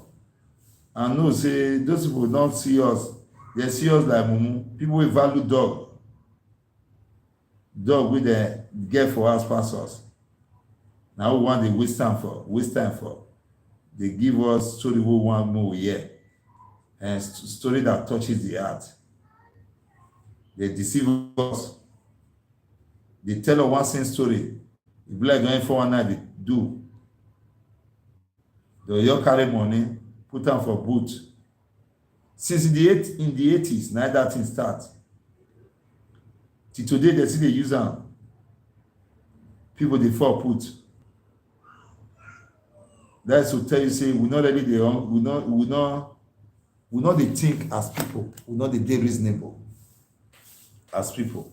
and know say those people don't see us. They see us like mumu. People wey value dog wey dem get for house pass us. Na we wan dey waste time for. They give us story wey we wan know hear, and story that touches the heart. They deceive us. They tell us one same story. E be like going 419 dey do. They just carry money, put am for boot. Since in the 80s, na that thing start. Till today, they still dey use am. People dey fall put. That's to tell you, say we not really dey we not dey think as people. We not dey reasonable as people.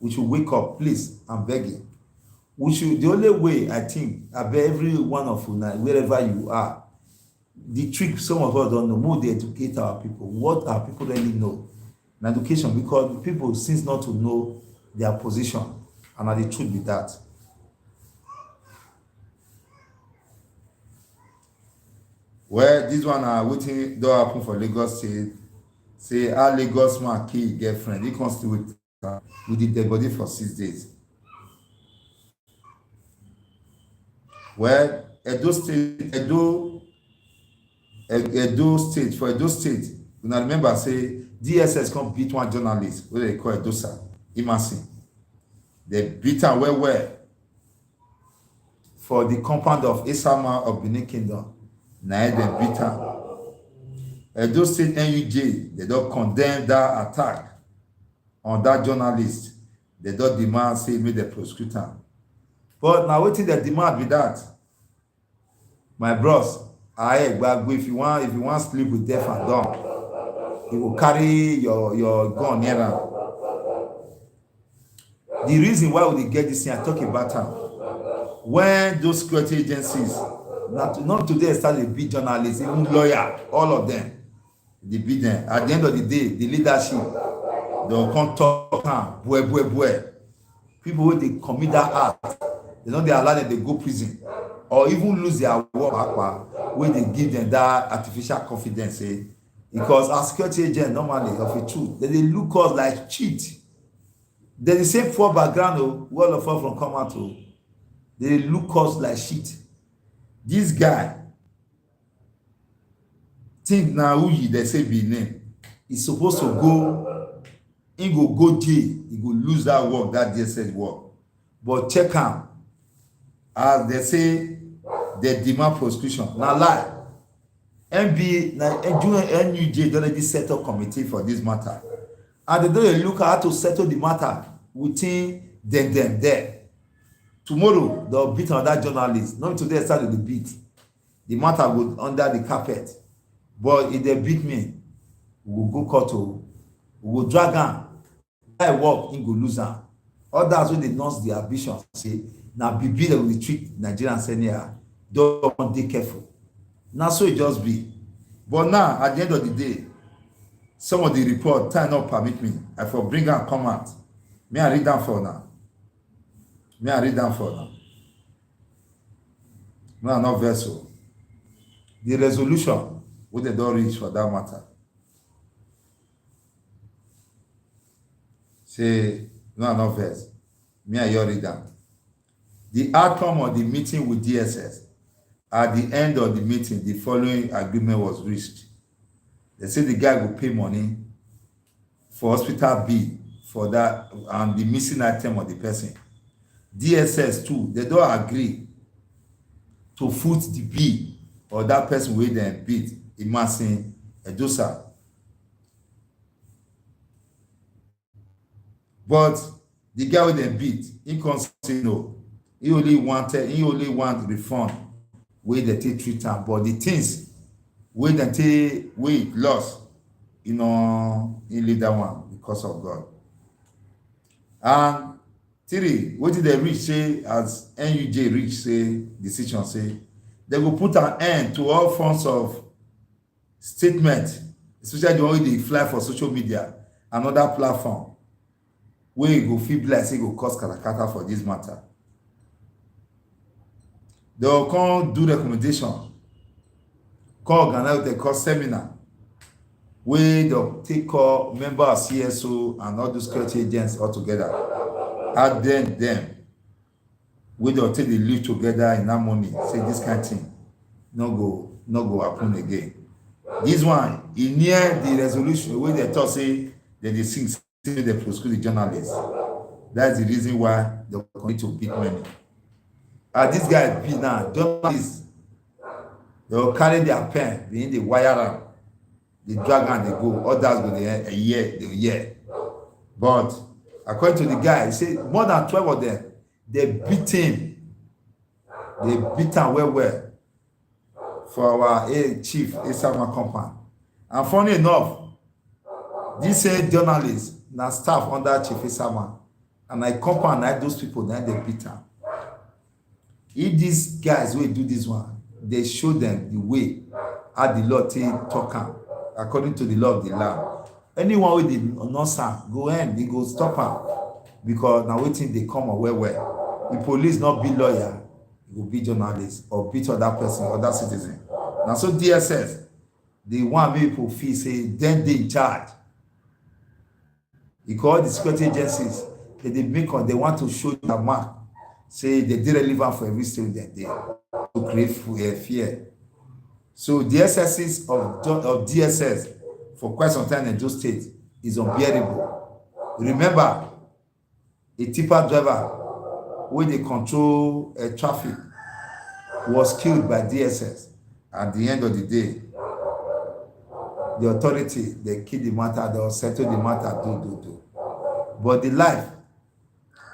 We should wake up, please. I'm begging. We should. The only way, I think, I bet every one of you, wherever you are, the trick some of us don't know. More to educate our people. What our people really know in education, because people seems not to know their position, and the truth be that. Well, this one wetin don happen for Lagos State. Say how Lagos man kill him girlfriend. He come stay with the dead body for 6 days. Well, Edo State, una remember say DSS come beat one journalist wey they call Edosa Imasi. They beat am well for the compound of Isama of Benin Kingdom. Na dem beat am. Edo State NUJ, they don't condemn that attack on that journalist. They don't demand say make dem prosecute am. But now wetin dem demand be that, my bros, if you want sleep with deaf and dumb, you will carry your gun near am. The reason why we get this thing, I talk about am. When those security agencies, not today start to beat journalists, even lawyer, all of them, they beat them. At the end of the day, the leadership, they will come talk am, boy. People wey dey commit that act, they don't dey allow them to go prison or even lose their work when they give them that artificial confidence. Because as security agent normally of a truth, they look us like cheat. They're the same poor background, all of us from come out. They look us like shit. This guy think now who they say be name. He's supposed to go, he go jail, he go lose that work, that DSS work. But check him. As they say, they demand prosecution. Now lie. NUJ don't already set up committee for this matter. And they don't look at how to settle the matter within them there. Tomorrow, they'll beat another journalist. Not today, start with the beat. The matter will under the carpet. But if they beat me, we will go court, we will drag am. I work, he go lose am. Others when they nurse their ambition, say, now be that we treat Nigerians anyhow. Don't be careful. Now so it just be. But now, at the end of the day, some of the report time not permit me. I for bring am come out. May I read down for now? No, not vessel. The resolution wey dem don reach for that matter. Say no, not vex. Me and you read am. The outcome of the meeting with DSS. At the end of the meeting, the following agreement was reached. They say the guy will pay money for hospital bill for that and the missing item of the person. DSS too, they don't agree to foot the bill or that person wey dem beat, Imasin Edosa. But the guy wey dem beat, he come say no. He only want refund wey dem take treat am, but the things wey dem take wey lost, he leave that one because of God. And three, wetin dem reach say as NUJ reach say decision say dem go put an end to all forms of statement, especially the one wey dey fly for social media and other platform wey go fit be like say go cause katakata for this matter. They go come do recommendation, come organize what they call seminar wey dem take call member of CSO and all those security agents all together. Add them wey dem take dey live together in harmony, say this kind thing no go happen again. This one e near the resolution wey dem talk say dem dey sing say dem prosecute the journalists. That's the reason why they continue to beat many. And this guy be now journalists, they will carry their pen, they dey wire am, they drag am, they go. Others go there a year. But according to the guy, he say more than 12 of them, they beat him. They beat him well for our chief Esama compound. And funny enough, this same journalist na staff under Chief Esama, and I compound like those people, then they beat him. If these guys will do this one, they show them the way how the law take talk am according to the law of the land. Anyone with the nonsense go end, they go stop am because now waiting they come away well. The police not be lawyer, it will be journalist or beat other person, other citizen. Now so DSS, the one people feel say then they in charge. Because the security agencies, they want to show the mark. Say they did relevant for every state that they to create fear. So the excesses of DSS for quite some time in those states is unbearable. Remember, a tipper driver where they control traffic was killed by DSS. At the end of the day, the authority, they kill the matter, they will settle the matter, do. But the life,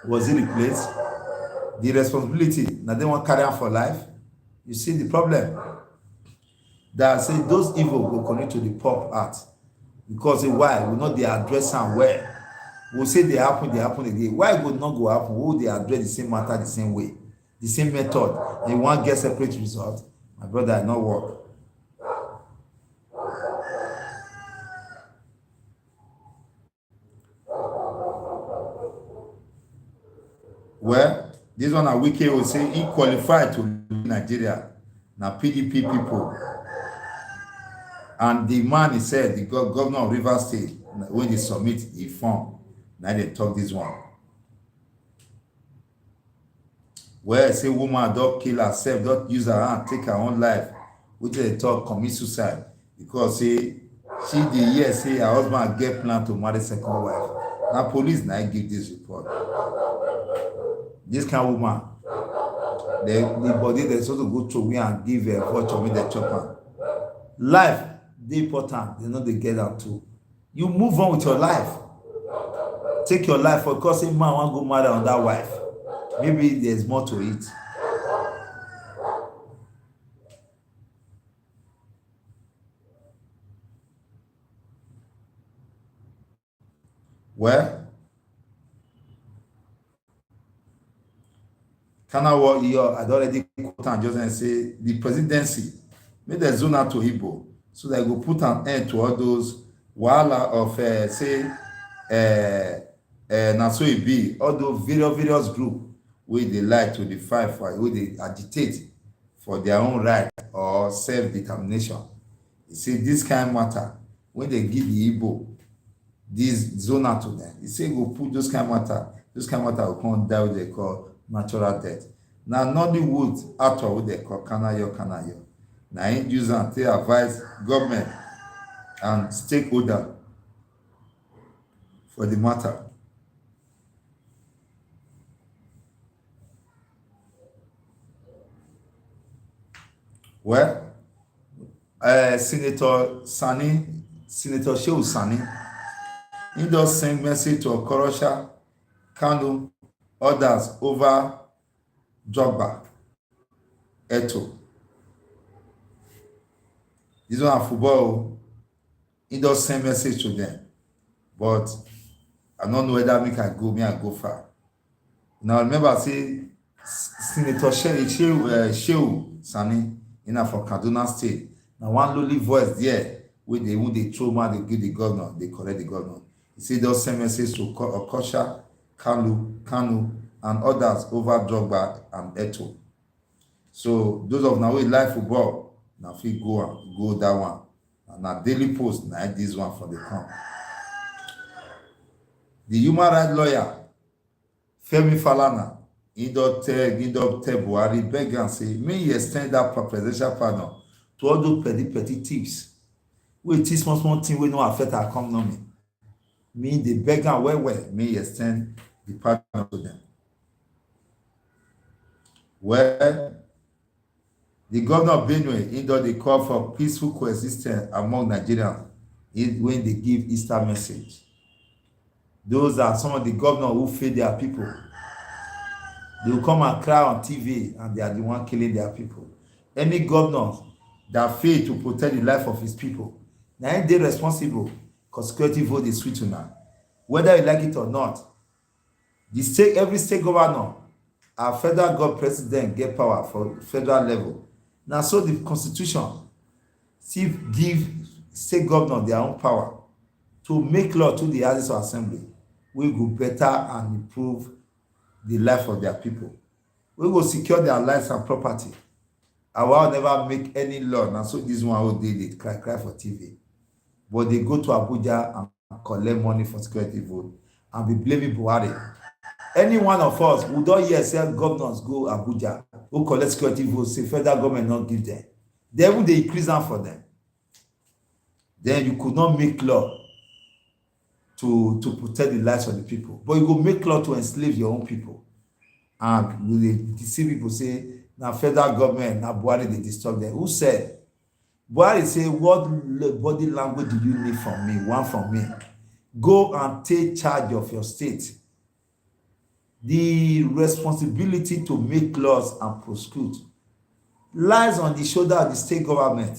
was it replaced? The responsibility, now they want to carry on for life. You see the problem. That say those evil will connect to the pop art. Because why? We know they address them well. We'll say they happen again. Why it would not go happen? Who they address the same matter the same way, the same method, and you want to get separate result? My brother, it not work. Well, this one a Wike will say he qualified to Nigeria. Now PDP people. And the man he said, the governor of Rivers State, when they submit the form, now they talk this one. Where say woman don't kill herself, don't use her hand, take her own life, which they talk commit suicide. Because say she the year say her husband get plan to marry second wife. Now police now give this report. This kind of woman, the body they're supposed to go through we and give a voucher with the chopper. Life, the important, they know they get out too. You move on with your life. Take your life for because a man want to go marry on that wife. Maybe there's more to it. Well, I'd already quote and just say the presidency made the zone out to Igbo so that go put an end to all those wahala of na so it be all those various groups where they like to defy for where they agitate for their own right or self-determination. You see, this kind of matter, when they give the Igbo this zona to them, you say go put those kind of matter will come die what they call natural death. Now, Nollywood actor what they call Kanayo. Now, him use am take advise government and stakeholder for the matter. Well, Senator Shehu Sani, he does send message to Okorosha, Kanu, others over Jogba, Eto. This one football, he does send message to them. But I don't know whether me I go far. Now remember, say Senator Shehu Sani, for Kaduna State. Now one lowly voice there, where they throw man, they give the governor, they correct the governor. He said those send message to Okosha, Kanu, and others over Drogba and Eto. So those of now we like football, now if we go that one. And now Daily Post, now this one for the come. The human rights lawyer, Femi Falana, he don't tell Buhari, beg and say, may he extend that presidential pardon to all those petty tips. We teach small thing we no affect our economy. Me, the beg and well, may he extend the pardon to them. Well, the governor of Benue, they call for peaceful coexistence among Nigerians when they give Easter message. Those are some of the governors who feed their people. They will come and cry on TV and they are the one killing their people. Any governor that fail to protect the life of his people, now they responsible because security vote is sweet now. Whether you like it or not, every state governor, our federal government president get power for federal level. Now so the constitution still give state governor their own power to make law to the houses of assembly. We go better and improve the life of their people. We will secure their lives and property. I will never make any law. Now, so this one who did it, cry for TV. But they go to Abuja and collect money for security vote and be blaming Buhari. Any one of us who don't hear say governors go Abuja, who collect security votes, say federal government not give them. Then when they increase them for them, then you could not make law to protect the lives of the people. But you go make law to enslave your own people. And you deceive people say, now federal government, now Buhari, they disturb them. Who said? Buhari say, what body language do you need from me? One from me. Go and take charge of your state. The responsibility to make laws and prosecute lies on the shoulder of the state government.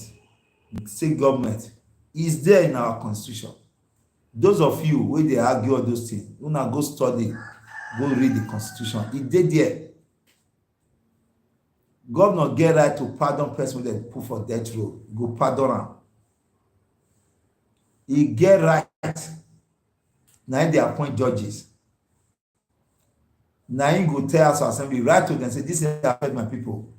The state government is there in our constitution. Those of you where they argue all those things, you now go study, go read the constitution. It did there. Governor get right to pardon person wey dem put for death row. Go pardon am. He get right. Now they appoint judges. Now he go tell us assembly, write to them, say this is affect my people.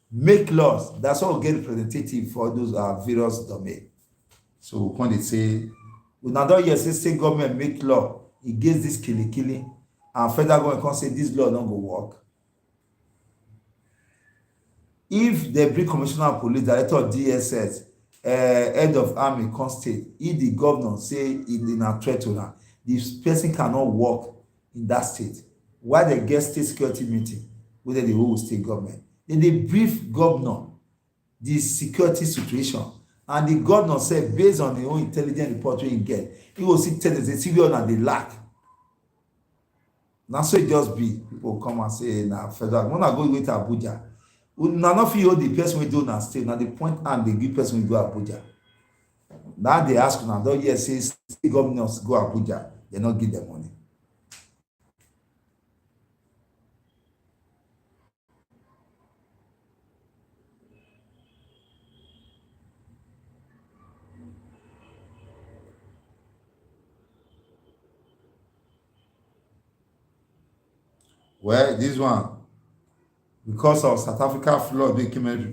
Make laws. That's why we get representative for those various domain. So when they say, we now don't hear say state government make law against this killing, and federal government can say this law don't go work. If they bring commissioner of police, director of DSS, head of army, constate, if the governor say in a threat to them, this person cannot work in that state. Why they get state security meeting with the whole state government? Then they brief governor the security situation, and the governor said based on the own intelligence report he get, he will see tell the civil and the lack. Now so it just be people come and say na federal. When I go with Abuja, na not fit hold the person we do na state. Now the point and they give person we go Abuja. Now they ask now don't hear say state governors go Abuja, they not give them money. Well, this one, because of South Africa flood wey kill many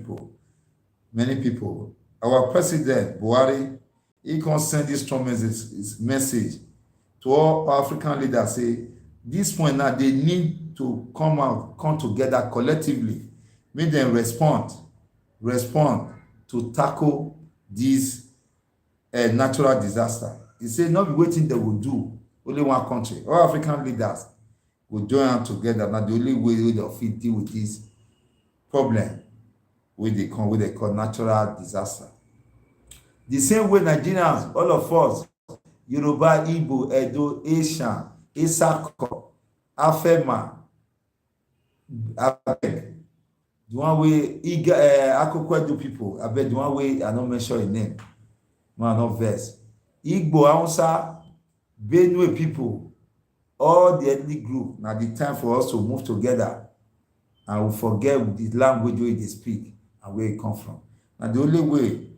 people. Our president Buhari, he can send this strong message to all African leaders. Say this point now they need to come together collectively, make them respond to tackle this natural disaster. He say not be wetin they will do only one country. All African leaders will join hand together. Na the only way wey dem fit deal with this problem wey dey call natural disaster. The same way Nigerians, all of us, Yoruba, Igbo, Edo, Asian, Isako, Afema, abeg, the one wey Akokwedo people, abeg, the one wey I no mention im name, man, no vex. Igbo, Hausa, Benue people, all the ethnic group, na the time for us to move together and we forget the language wey dey speak and where e come from. Na the only way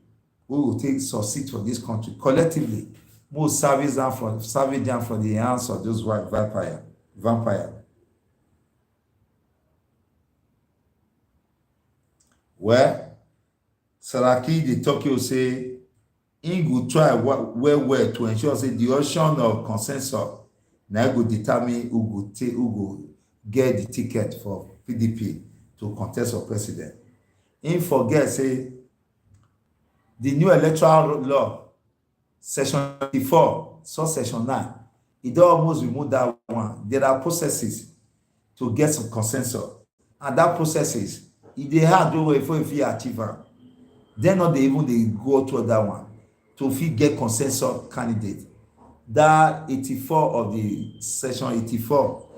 we will take succeed for this country collectively. Most savage them from the hands of those white vampire. Well, Saraki the Tokyo say he go try well to ensure say the ocean of consensus now go determine who go get the ticket for PDP to contest for president. He forget say the new electoral law section 54 section 9 e don almost remove that one. There are processes to get some consensus, and that processes e dey hard well before you fit achieve am. Dem no dey even dey go through that one to fit get consensus candidate. That 84 of the section 84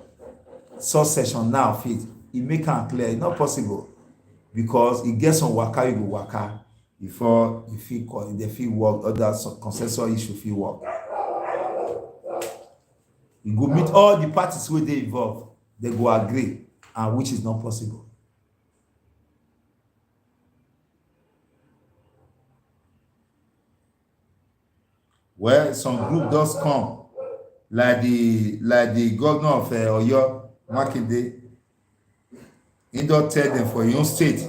section now fit e make am clear. E not possible because e get some waka you go waka before you fit work, other consensus issue fit work. You go meet all the parties wey dey involved, they go agree, and which is not possible. Well, some group does come, like the governor of Oyo, Makinde, he don tell them for your own state,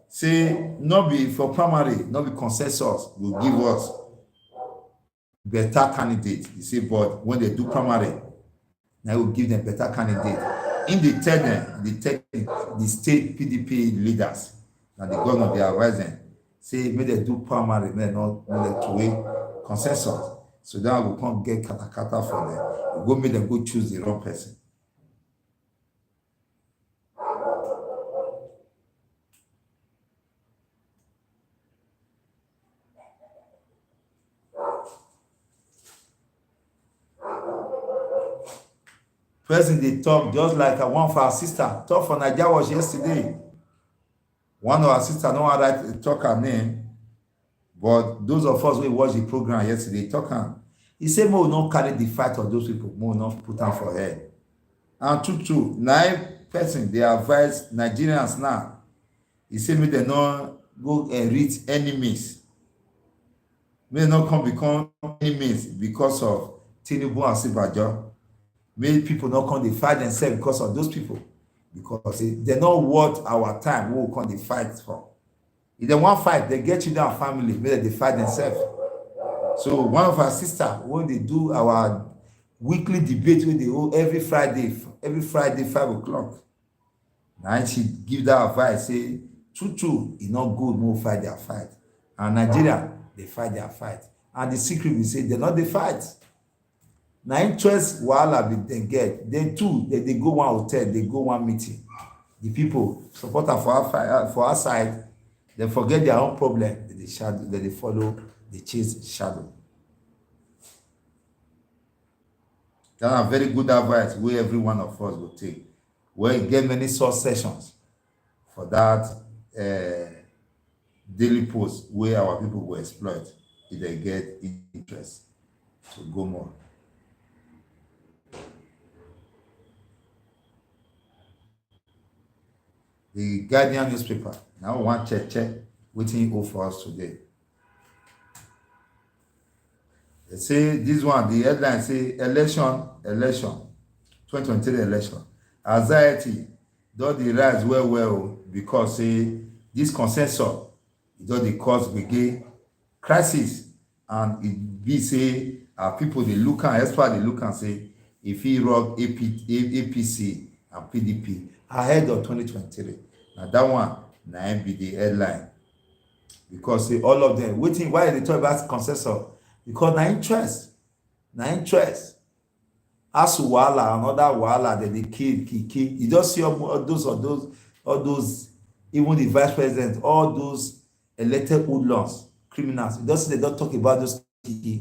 say not be for primary, not be consensus will give us better candidate. He say, but when they do primary, now will give them better candidate. In the tell them, the state PDP leaders, and the governor they advise them, say may they do primary, may not to wait consensus. So that we can't get katakata for them. We go make them go choose the wrong person. President dey talk just like one of our sister talk for NAIJA was yesterday. One of our sister no wan write talk her name, but those of us wey watch the program yesterday talk am. He say make we no carry the fight of those people, make we no put am for head. And true, na person dey advise Nigerians now. He say make dem no go enrich enemies, make dem no come become enemies because of Tinubu and Sibajo. Many people not come dey fight themselves because of those people, because they no worth our time wey we come dey fight for. If they wan fight, they get children and family, make dem dey fight themselves. So one of our sister, when they do our weekly debate wey dey hold every Friday 5 o'clock, na she give that advice say true e no good make we fight their fight, and Nigeria dey fight their fight, and the secret be say they no dey fight. Na interest wahala be dem get. Dem too, they go one hotel, they go one meeting. The people support am for our side, they forget their own problem. They follow, they chase shadow. That's a very good advice wey every one of us will take. Where you get many such sessions for that daily post where our people will exploit if they get interest to go more. The Guardian newspaper now one check wetin hold for us today. They say this one, the headline say election 2023 election, anxiety don dey rise well because say this consensus e don dey cause gbege crisis, and e be say our people dey look am, experts dey look am say e fit rock APC and PDP ahead of 2023. na that one na im be the headline, because say all of them wetin why dey talk about consensus, because na interest asu wahala and other wahala dem dey kill you just see all those even the vice president, all those elected hoodlums, criminals, you just see dem don talk about those kiki.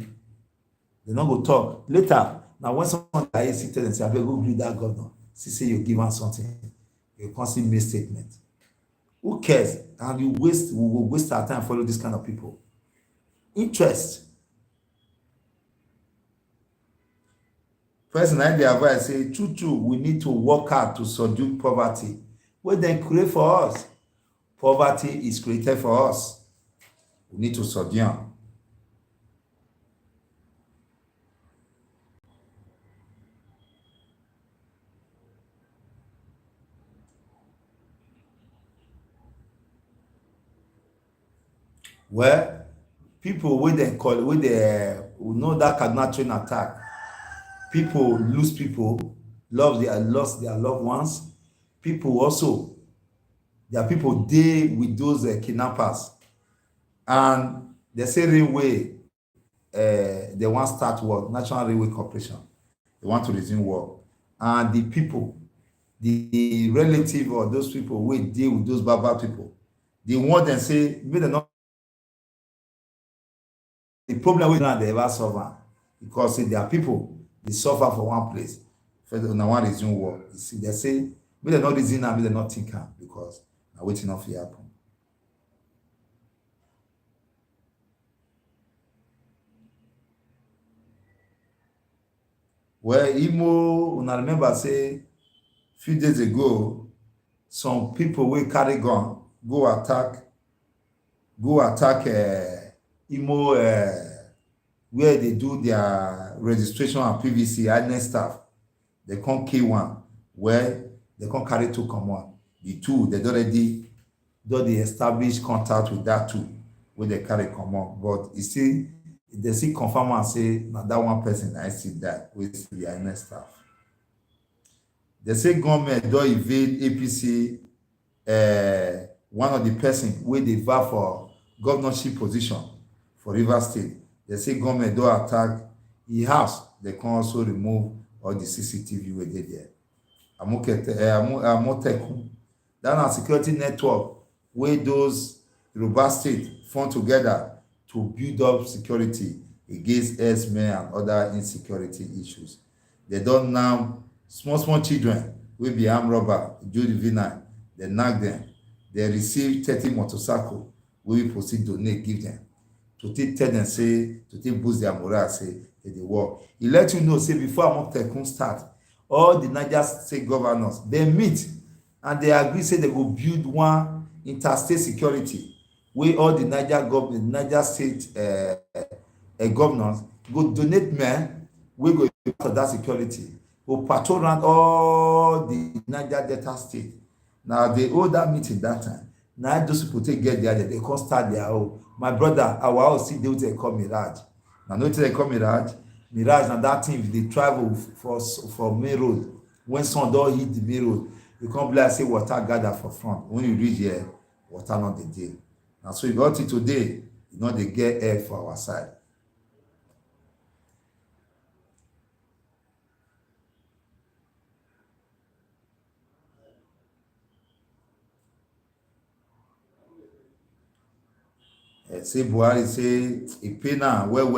Dem no go talk later. Na when someone die sit tell dem say abeg go greet that governor, see say you give am something, you come still make statement. Who cares? And we go waste our time follow this kind of people. Interest. First, na dey advise say true we need to work hard to subdue poverty wey dem create for us. Poverty is created for us. We need to subdue am. Well, people wey dem call wey dey know that Kaduna train attack, people lose people, lost their loved ones. People also, their people dey with those kidnappers, and they say railway they wan start work, National Railway Corporation, they want to resume work, and the people, the relative of those people wey dey with those baba people, they want dem say make dem no. The problem wey dem ever solve am, because say their people dey suffer for one place, first una wan resume work. You see, dem say make dem no reason am, make dem no think am, because na wetin no fit happen. Well, Imo, una remember say few days ago some people wey carry gun go attack Imo where they do their registration and PVC INEC staff. They come kill one, where they come carry two comot. The two they don dey establish contact with that two wey they carry comot, but e still they still confirm am say na that one person na still die wey still be INEC staff. They say government don evade APC one of the person wey dey vie for governorship position for Rivers State. They say government don attack e house. They can also remove all the CCTV wey dey there. Amotekun, that na security network wey those Yoruba state form together to build up security against herdsmen and other insecurity issues. They don now small children wey be armed robber, juvenile, they knack them. They receive 30 motorcycle wey we proceed donate give them, to take tell them say, to take boost their morale, say they dey work. E let you know say before Amotekun start, all the Niger state governors they meet and they agree say they go build one interstate security wey all the Niger state governors go donate men wey go be part of that security, go patrol around all the Niger Delta state. Now they hold that meeting that time. Now those people take get there, they come start their own. My brother, our house see they call Mirage. Now no they call Mirage. Mirage na that thing if they travel for main road. When sun don hit the main road, you come be like say water gather for front. When you reach here, water not dey dey. Na so you got it today, you know they get air for our side. Say Buhari say e pain am well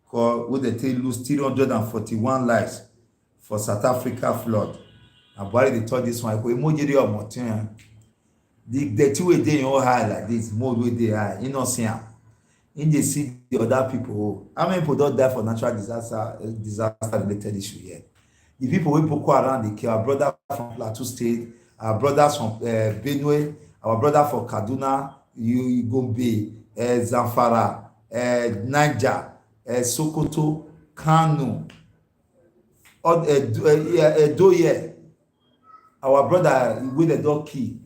cause wey dey take lose 341 lives for South Africa flood. And Buhari dey talk this one, e mojiri omotin. The dirty wey dey in your eye like this, mold wey dey high, e no see am. In dey see the other people. How many people don die for natural disaster related issue here? The people wey Boko Haram dey kill, our brother from Plateau State, our brothers from Benue, our brother from Kaduna, Gombe, Zamfara, NIGERIAN, Sokoto, Kano, Edo here, our brother wey dem don kill,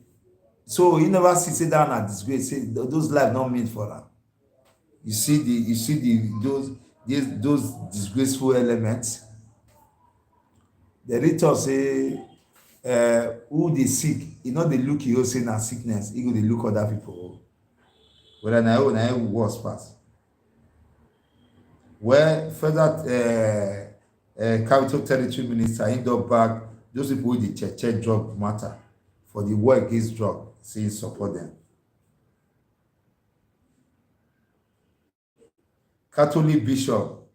so he never see say dat na disgrace, say those life no mean for am. You see those disgraceful elements. Dem dey talk say who dey sick, e no dey look you say na sickness, e go dey look other people own, whether na him worse pass. Well, federal capital territory minister him don back those people wey dey check drug matter for the war against drug, say him support them. Catholic bishop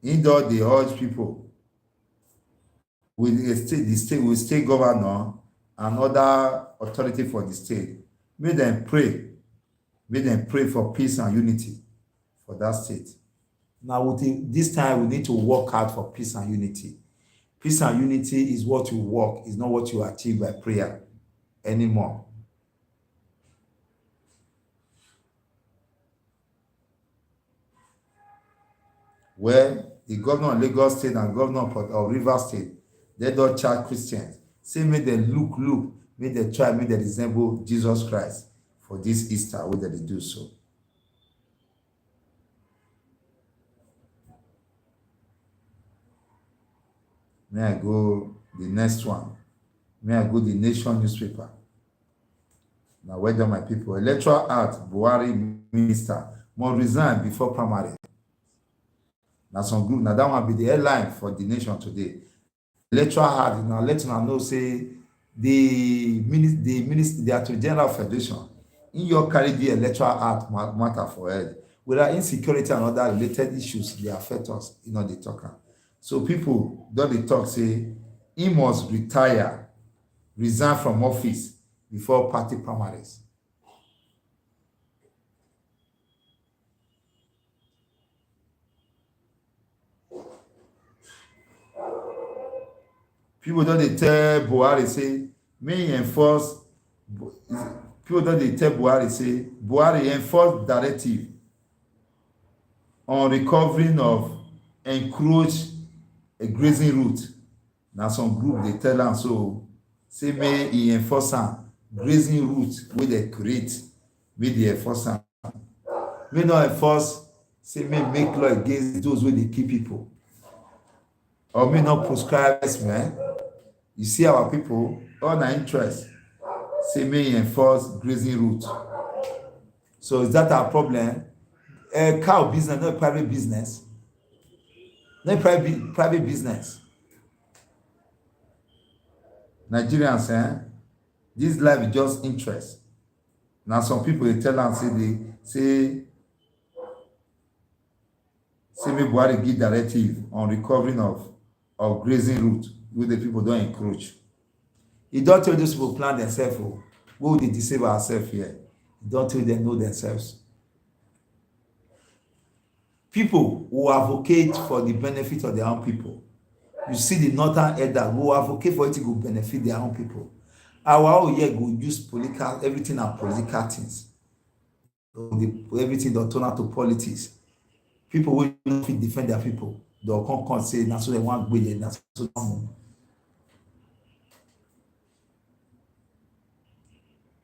him don dey urge people with the state governor and other authority for the state, make dem pray for peace and unity for that state. Now this time we need to work hard for peace and unity. Peace and unity is what you work, is not what you achieve by prayer anymore. Well, the governor of Lagos State and governor of Rivers State, they don charge Christians, say make dem look, make dem try, make dem resemble Jesus Christ for this Easter wey dem dey do so. May I go the next one? May I go the Nation newspaper? Now, well done, my people. Electoral Act, Buhari minister must resign before primary. Now, some group, now that one be the headline for the Nation today. Electoral Act, now let una know say the Attorney General of Federation in your carry the Electoral Act matter for head, whether insecurity and other related issues they affect us, they talk am. So people don dey talk say he must resign from office before party primaries. People don dey tell Buhari say may he enforce. People don dey tell Buhari say Buhari enforce directive on recovering of encroached a grazing route. Now some group they tell am so, say may he enforce am grazing route wey dey create, may dey enforce am. May not enforce, say may make law against those wey dey kill people, or may not prescribe man. You see our people, all na interest, say may he enforce grazing route. So is that our problem? Cow business, not private business. Not private business. Nigerians, this life is just interest. Now some people they tell am say me Buhari give directive on recovering of grazing route wey the people don't encroach. He don't tell those people plan themselves. We will deceive ourselves here. He don't tell them know themselves. People who advocate for the benefit of their own people. You see the northern elder who advocate for it to benefit their own people. Our own here go use political, everything are political things. Everything don't turn out to politics. People will not fit defend their people. They'll come say, that's what they want to be, that's what they want.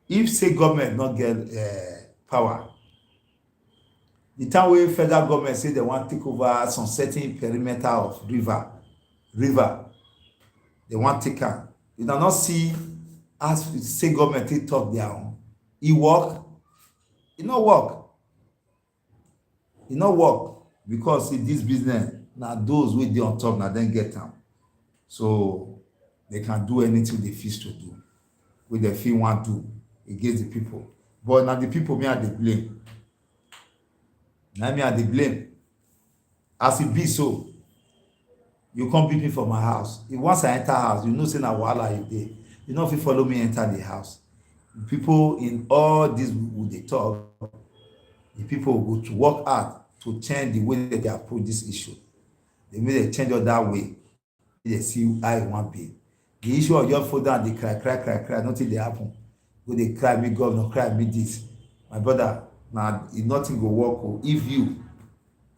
If say government not get power, the time wey federal government say they want to take over some certain perimeter of river, they want to take am. You do not see as say government take talk their own. E work, e no work. E no work because see this business na those wey dey on top na dem get am. So they can do anything they feel to do, wey they feel want to against the people. But now the people me are the blame. Now me are the blame. As it be so, you come beat me for my house. If once I enter house, you know say na wahala you dey. You know if you follow me enter the house. People in all this would they talk, the people go to work hard to change the way that they approach this issue. They may they change it that way. They see how it want be. The issue of your fall down, they cry, nothing they happen. Go they cry me governor, cry me this. My brother, now nothing go work. If you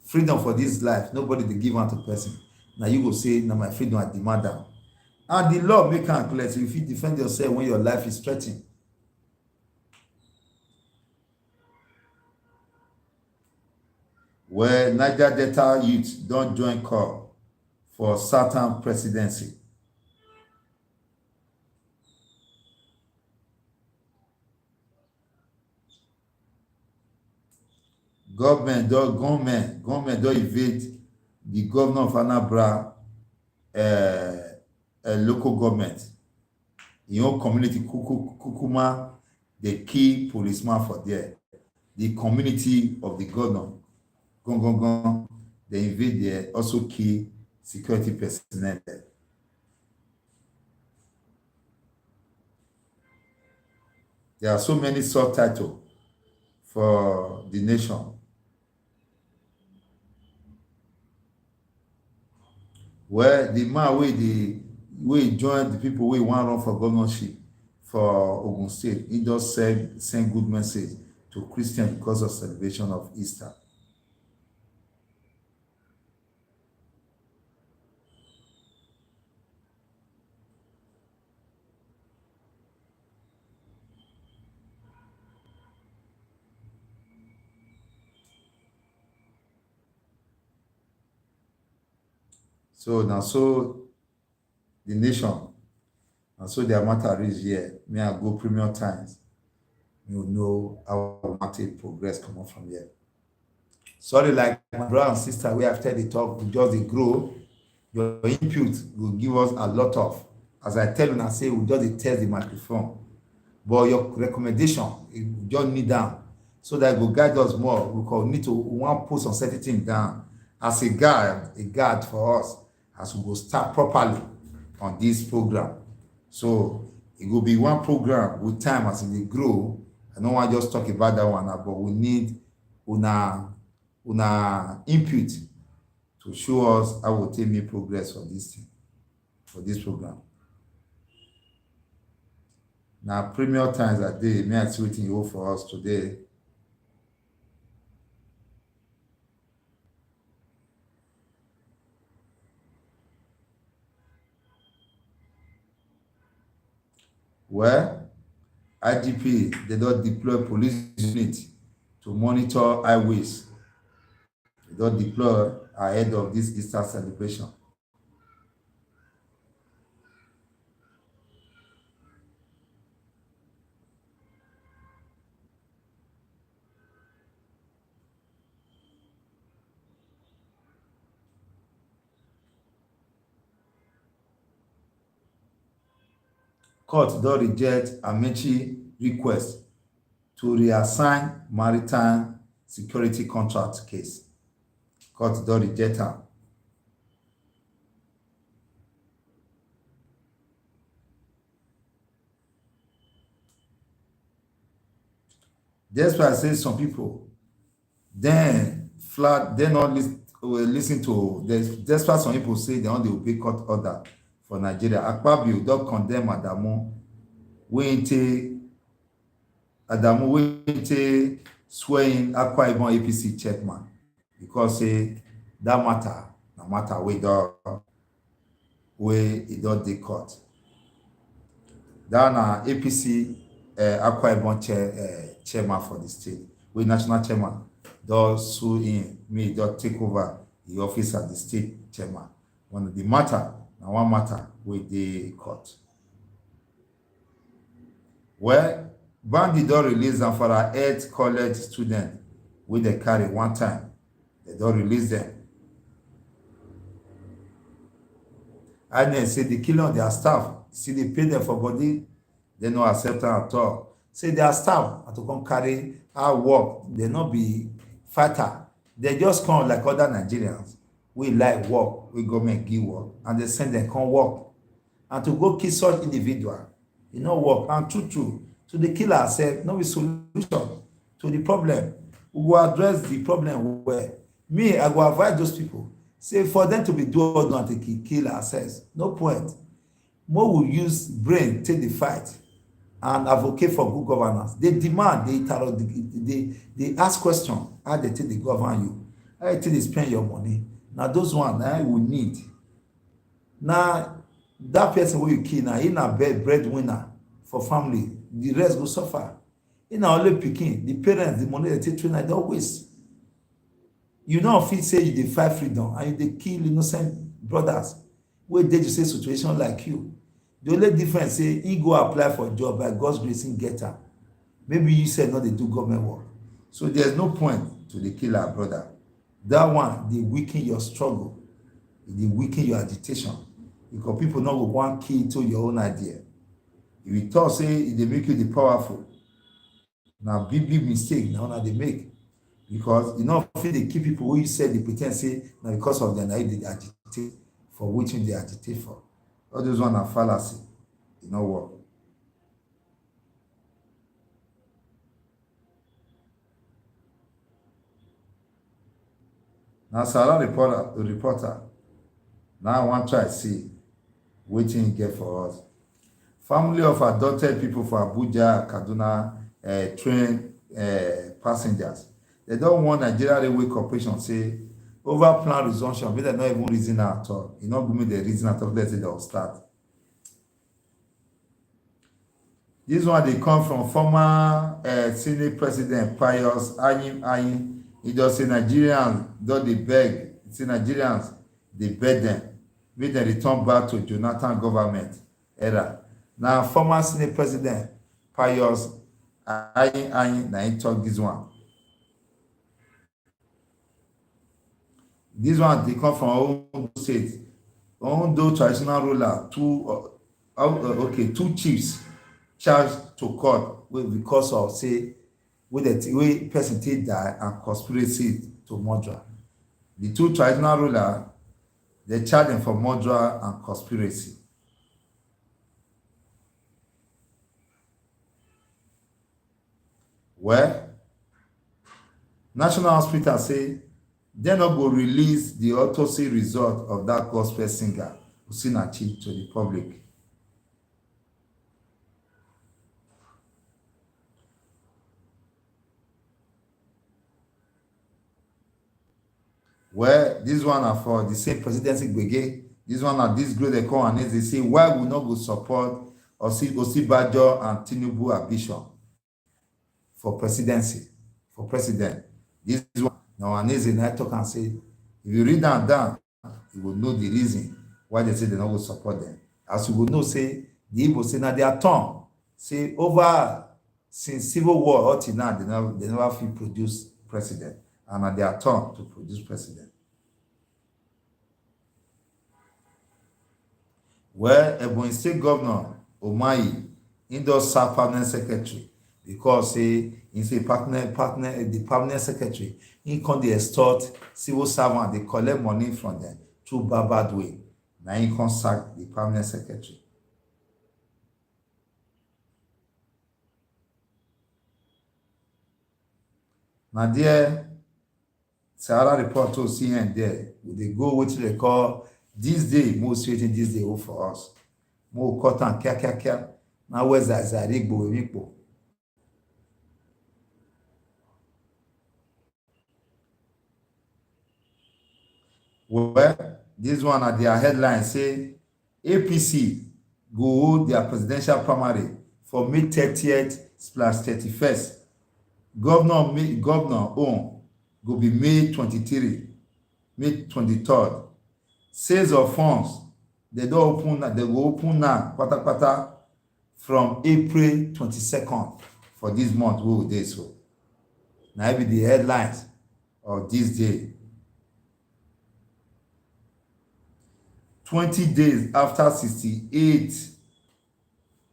freedom for this life, nobody they give out to person. Now you go say, now my freedom I demand them. And the law make am clear, so you fit defend yourself when your life is threatened. Well, Niger Delta youth don join call for southern presidency. Government don invade the governor of Anambra local government. Im own community kukuma dey kill policeman for there. The community of the governor gangan dey invade there, also kill security personnel there. There are so many subtitles for the nation. Well, the man wey join the people wey wan run for governorship for Ogun State, he just send good message to Christians because of celebration of Easter. So na so the nation, and so their matter reach here. Me I go Premium Times, you know how matter progress comot from here. Sorry, like my brother and sister wey after the talk we just dey grow. Your input go give us a lot of, as I tell una say, we just dey test the microphone, but your recommendation you just need am so that e go guide us more. We go need to wan put some certain things down as a guide for us as we go start properly on this program. So it go be one program with time as e dey grow. I no wan just talk about that one now, but we need una input to show us how we take make progress for this thing, for this program. Na Premium Times I dey, may I see wetin you hold for us today. Well, IGP they don deploy police unit to monitor highways. They don deploy ahead of this Easter celebration. Court don reject Amaechi request to reassign maritime security contract case. Court don reject am. Despite say some people then flat dem not listen to, despite some people say they no dey obey court order for Nigeria. Akpabio don condemn wey take swear in Akwa Ibom APC chairman because say that matter na matter wey e don dey court. That na APC Akwa Ibom chairman for the state, wey national chairman don sue him make e don take over the office as the state chairman. One of the matter na one matter wey dey court. Well, bandit don release am for our 8th college student wey dem carry one time. They don release them. INEC say the killing of their staff, still dey pay them for body, they no accept am at all. Say their staff na to come carry hard work, they no be fighter. They just come like other Nigerians wey like work, wey government give work, and they send them come work. And to go kill such individual, e no work. And true, to dey kill ourselves no be solution to the problem. We go address the problem well. Me, I go advise those people, say for them to be doing not to kill ourselves, no point. More we use brain take the fight and advocate for good governance. They demand, they ask questions, how they take they govern you, how they take they spend your money. Now those ones we need. Now that person wey you kill na him na breadwinner for family, the rest go suffer. Him na only pikin, the parents, the money dem take train am don waste. You no fit say you dey fight freedom and you dey kill innocent brothers wey dey the same situation like you. The only difference say he go apply for job, by God's grace him get am. Maybe you sef no dey do government work, so there's no point to dey kill our brother. That one dey weaken your struggle, e dey weaken your agitation, because people no go wan kill to your own idea. If you talk say e dey make you dey powerful, na big mistake na una dey make, because you no fit dey kill people wey you sef dey pre ten d say na because of dem na you dey agitate for wetin you dey agitate for. All those one na fallacy, e no work. Na Sahara reporter now I wan try see wetin e get for us. Family of adopted people for Abuja, Kaduna train passengers, dem don warn Nigeria Railway Corporation say over planned resumption make dem no even reason am at all. E no go make dem reason at all, let's say dem start. This one dey come from former Senate President Pius Ayim. He just say Nigerians don dey beg, say Nigerians dey beg dem make dem return back to Jonathan government era. Na former Senate President Pius Ayim na him talk this one. This one dey come from Ondo State. Ondo traditional ruler, two chiefs charged to court because of say wey person take die and conspiracy to murder. The two traditional rulers, they charge them for murder and conspiracy. Well, National Hospital say they no go release the autopsy result of that gospel singer Osinachi to the public. Well, this one are for the same presidency gbege. This one are this group they come and they say why we not go support Osibajo and Tinubu ambition for presidency, for president. This one now and I talk and say, if you read that down, you will know the reason why they say they not go support them. As you will know, say the Igbo say now their tongue say over since civil war up till now they never feel produce president, and at their turn to produce president. Well, Ebonyi State Governor Umahi in does serve permanent secretary because say the permanent secretary he can dey extort civil servant, they collect money from them through bad way. Now he can sack the permanent secretary. Now there Sahara report to see and there they go what they call this day most waiting this day for us. More cotton kia. Now where's that Zarigbo. Well, this one at their headline say APC go hold their presidential primary for May 30th/31st. Governor own go be May 23rd, May 23rd. Sales of funds they go open now pata from April 22nd for this month wey we dey so. Now be the headlines of this day. 20 days after 68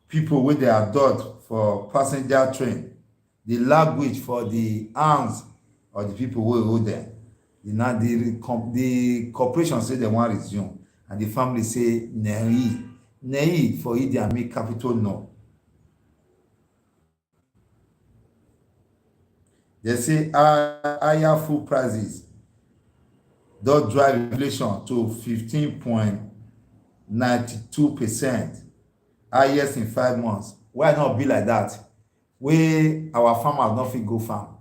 people wey dey adopt for passenger train, the language for the hands of the people wey hold them. The corporation say they wan resume, and the family say nei for Idi Amin capital no. They say higher food prices don drive inflation to 15.92%, highest in 5 months. Why not be like that? Wey our farmers no fit go farm.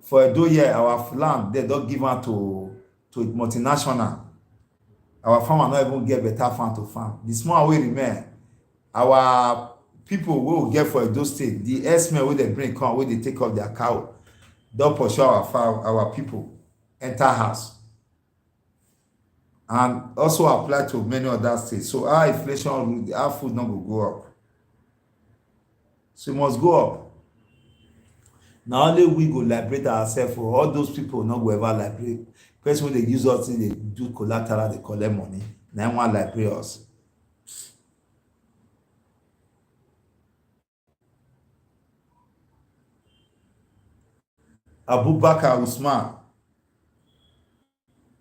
For Edo here, our land they don't give am to multinational. Our farmer not even get better farm to farm. The small wey remain, our people wey we get for Edo State, the herdsmen wey dey bring come, wey dey take up their cow, don pursue our farm, our people enter house, and also apply to many other states. So our inflation, our food no go up. So e must go up. Na only we go liberate ourselves. For all those people no go ever liberate. Person wey dey use us dey do collateral, dey collect money, na im wan liberate us. Abubakar Usman.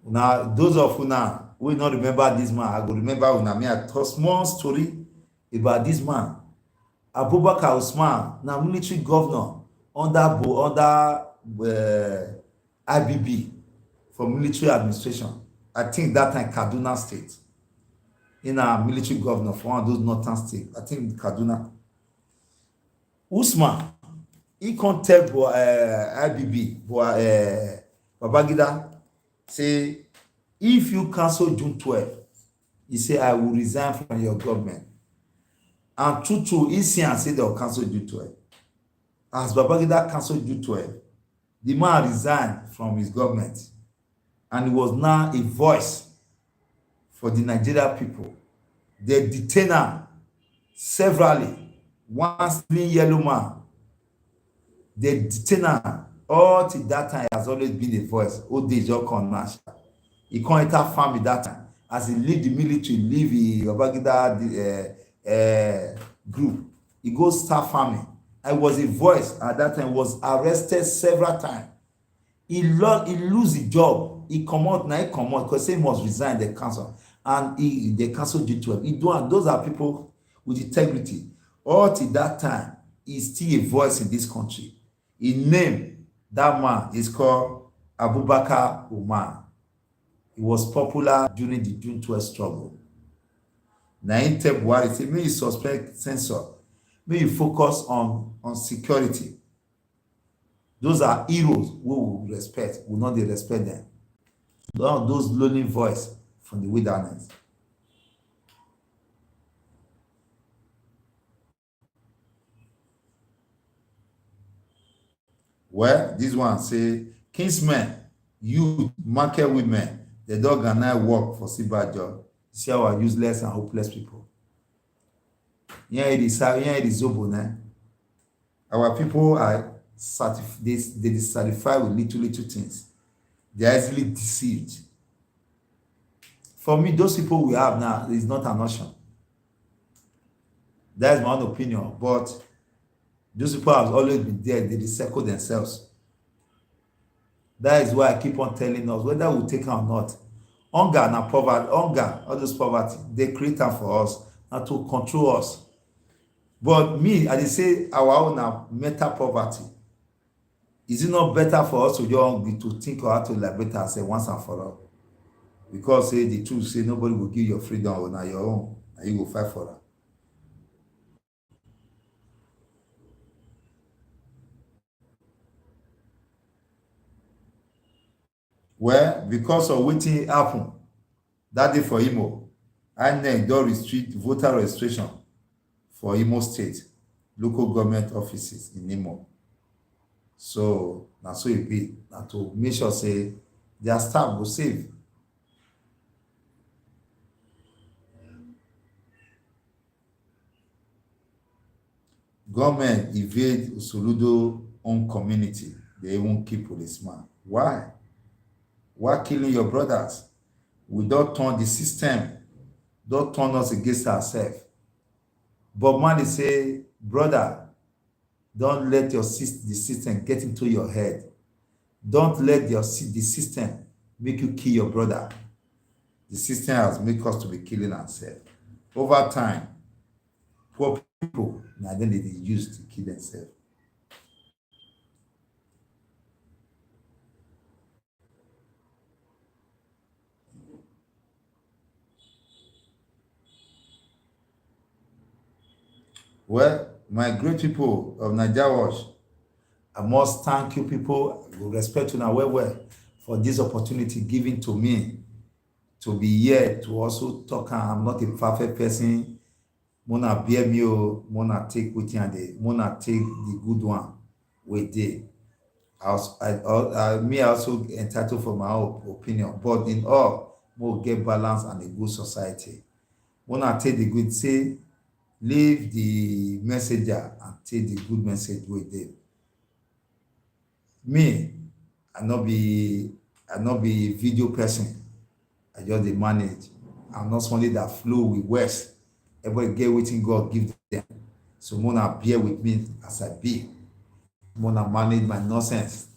Now those of una wey no remember this man, I go remember una. Me I talk small story about this man. Abubakar Usman na military governor under IBB for military administration. I think that time Kaduna State. In a military governor for one of those northern states. I think Kaduna. Usman, he come tell IBB, Babangida, say, if you cancel June 12, he say, I will resign from your government. And true, he see and say they will cancel June 12. As Babangida canceled June 12, the man resigned from his government. And he was now a voice for the Nigerian people. They detained him severally. One slim yellow man. They detained him. All till that time, he has always been a voice. Old days, your Nash. He can't enter farm at that time. As he leave the military, leave the Babangida group, he goes start farming. I was a voice at that time. Was arrested several times. He lose his job. He come out because he must resign the council, and they cancel June 12. He do, and those are people with integrity. All till that time, he's still a voice in this country. He named that man is called Abubakar Umar. He was popular during the June 12 struggle. Now in Buhari say, may you suspect censor, may you focus on security. Those are heroes we will respect, will not they respect them. Those lonely voice from the wilderness. Well, this one say, kinsmen, youth, market women, they don't organize work for CBA job. See our useless and hopeless people. Here it is Zobo. Our people are they dissatisfied with little things. They are easily deceived. For me, those people we have now is not an option. That is my own opinion. But those people have always been there. They circle themselves. That is why I keep on telling us, whether we take it or not, hunger and poverty, all those poverty, they create them for us and to control us. But me, I say our own mental poverty. Is it not better for us to think how to liberate ourselves once and for all? Because say the truth, say nobody will give you freedom on your own, and you will fight for that. Well, because of wetin happen that day for Imo, INEC don restrict voter registration for Imo State local government offices in Imo. So na so e be, na to make sure say their staff go safe. Government evade Soludo own community. They even kill policeman. Why? Why killing your brothers? We don't turn the system, don't turn us against ourselves. But man, say, brother, don't let the system get into your head. Don't let the system make you kill your brother. The system has made us to be killing ourselves. Over time, poor people, now then they use to kill themselves. Well, my great people of NAIJA Watch, I must thank you people, with respect to now well for this opportunity given to me to be here to also talk. I'm not a perfect person. Mona bear me, Mona take with you, and Mona take the good one with the. Me also entitled for my own opinion, but in all, more get balance and a good society. Mona take the good, say, leave the messenger and take the good message with them. Me, I not be video person. I just dey manage. I'm not somebody that flow with words. Everybody get wetin God give them. So Mona bear with me as I be. Mona manage my nonsense.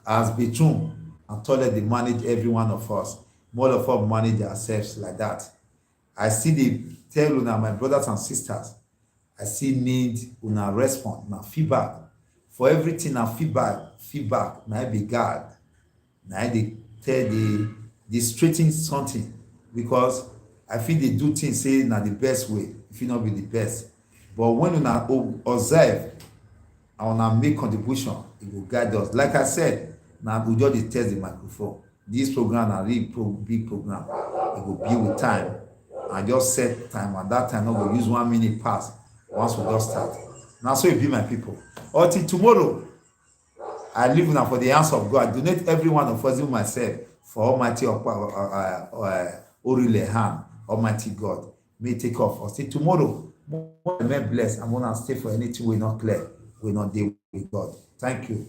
As Betune and toilet dey manage every one of us. More of us manage ourselves like that. I still dey tell una my brothers and sisters, I still need una response, una feedback. For everything na feedback na be God. Na dey tell the straighten something, because I feel they do things say na the best way, if it not be the best. But when una observe and una make contribution, it will guide us. Like I said, now we just dey test the microphone. This program na really big program. It will be with time. I just set time, and that time I go use 1 minute pass once we just start. Now so it be my people. Until tomorrow, I live now for the hands of God. Donate every one of us, even myself, for Almighty Orile hand, Almighty God. May take off us. Till tomorrow, may bless. I'm gonna stay for anything we not clear. We not deal with God. Thank you.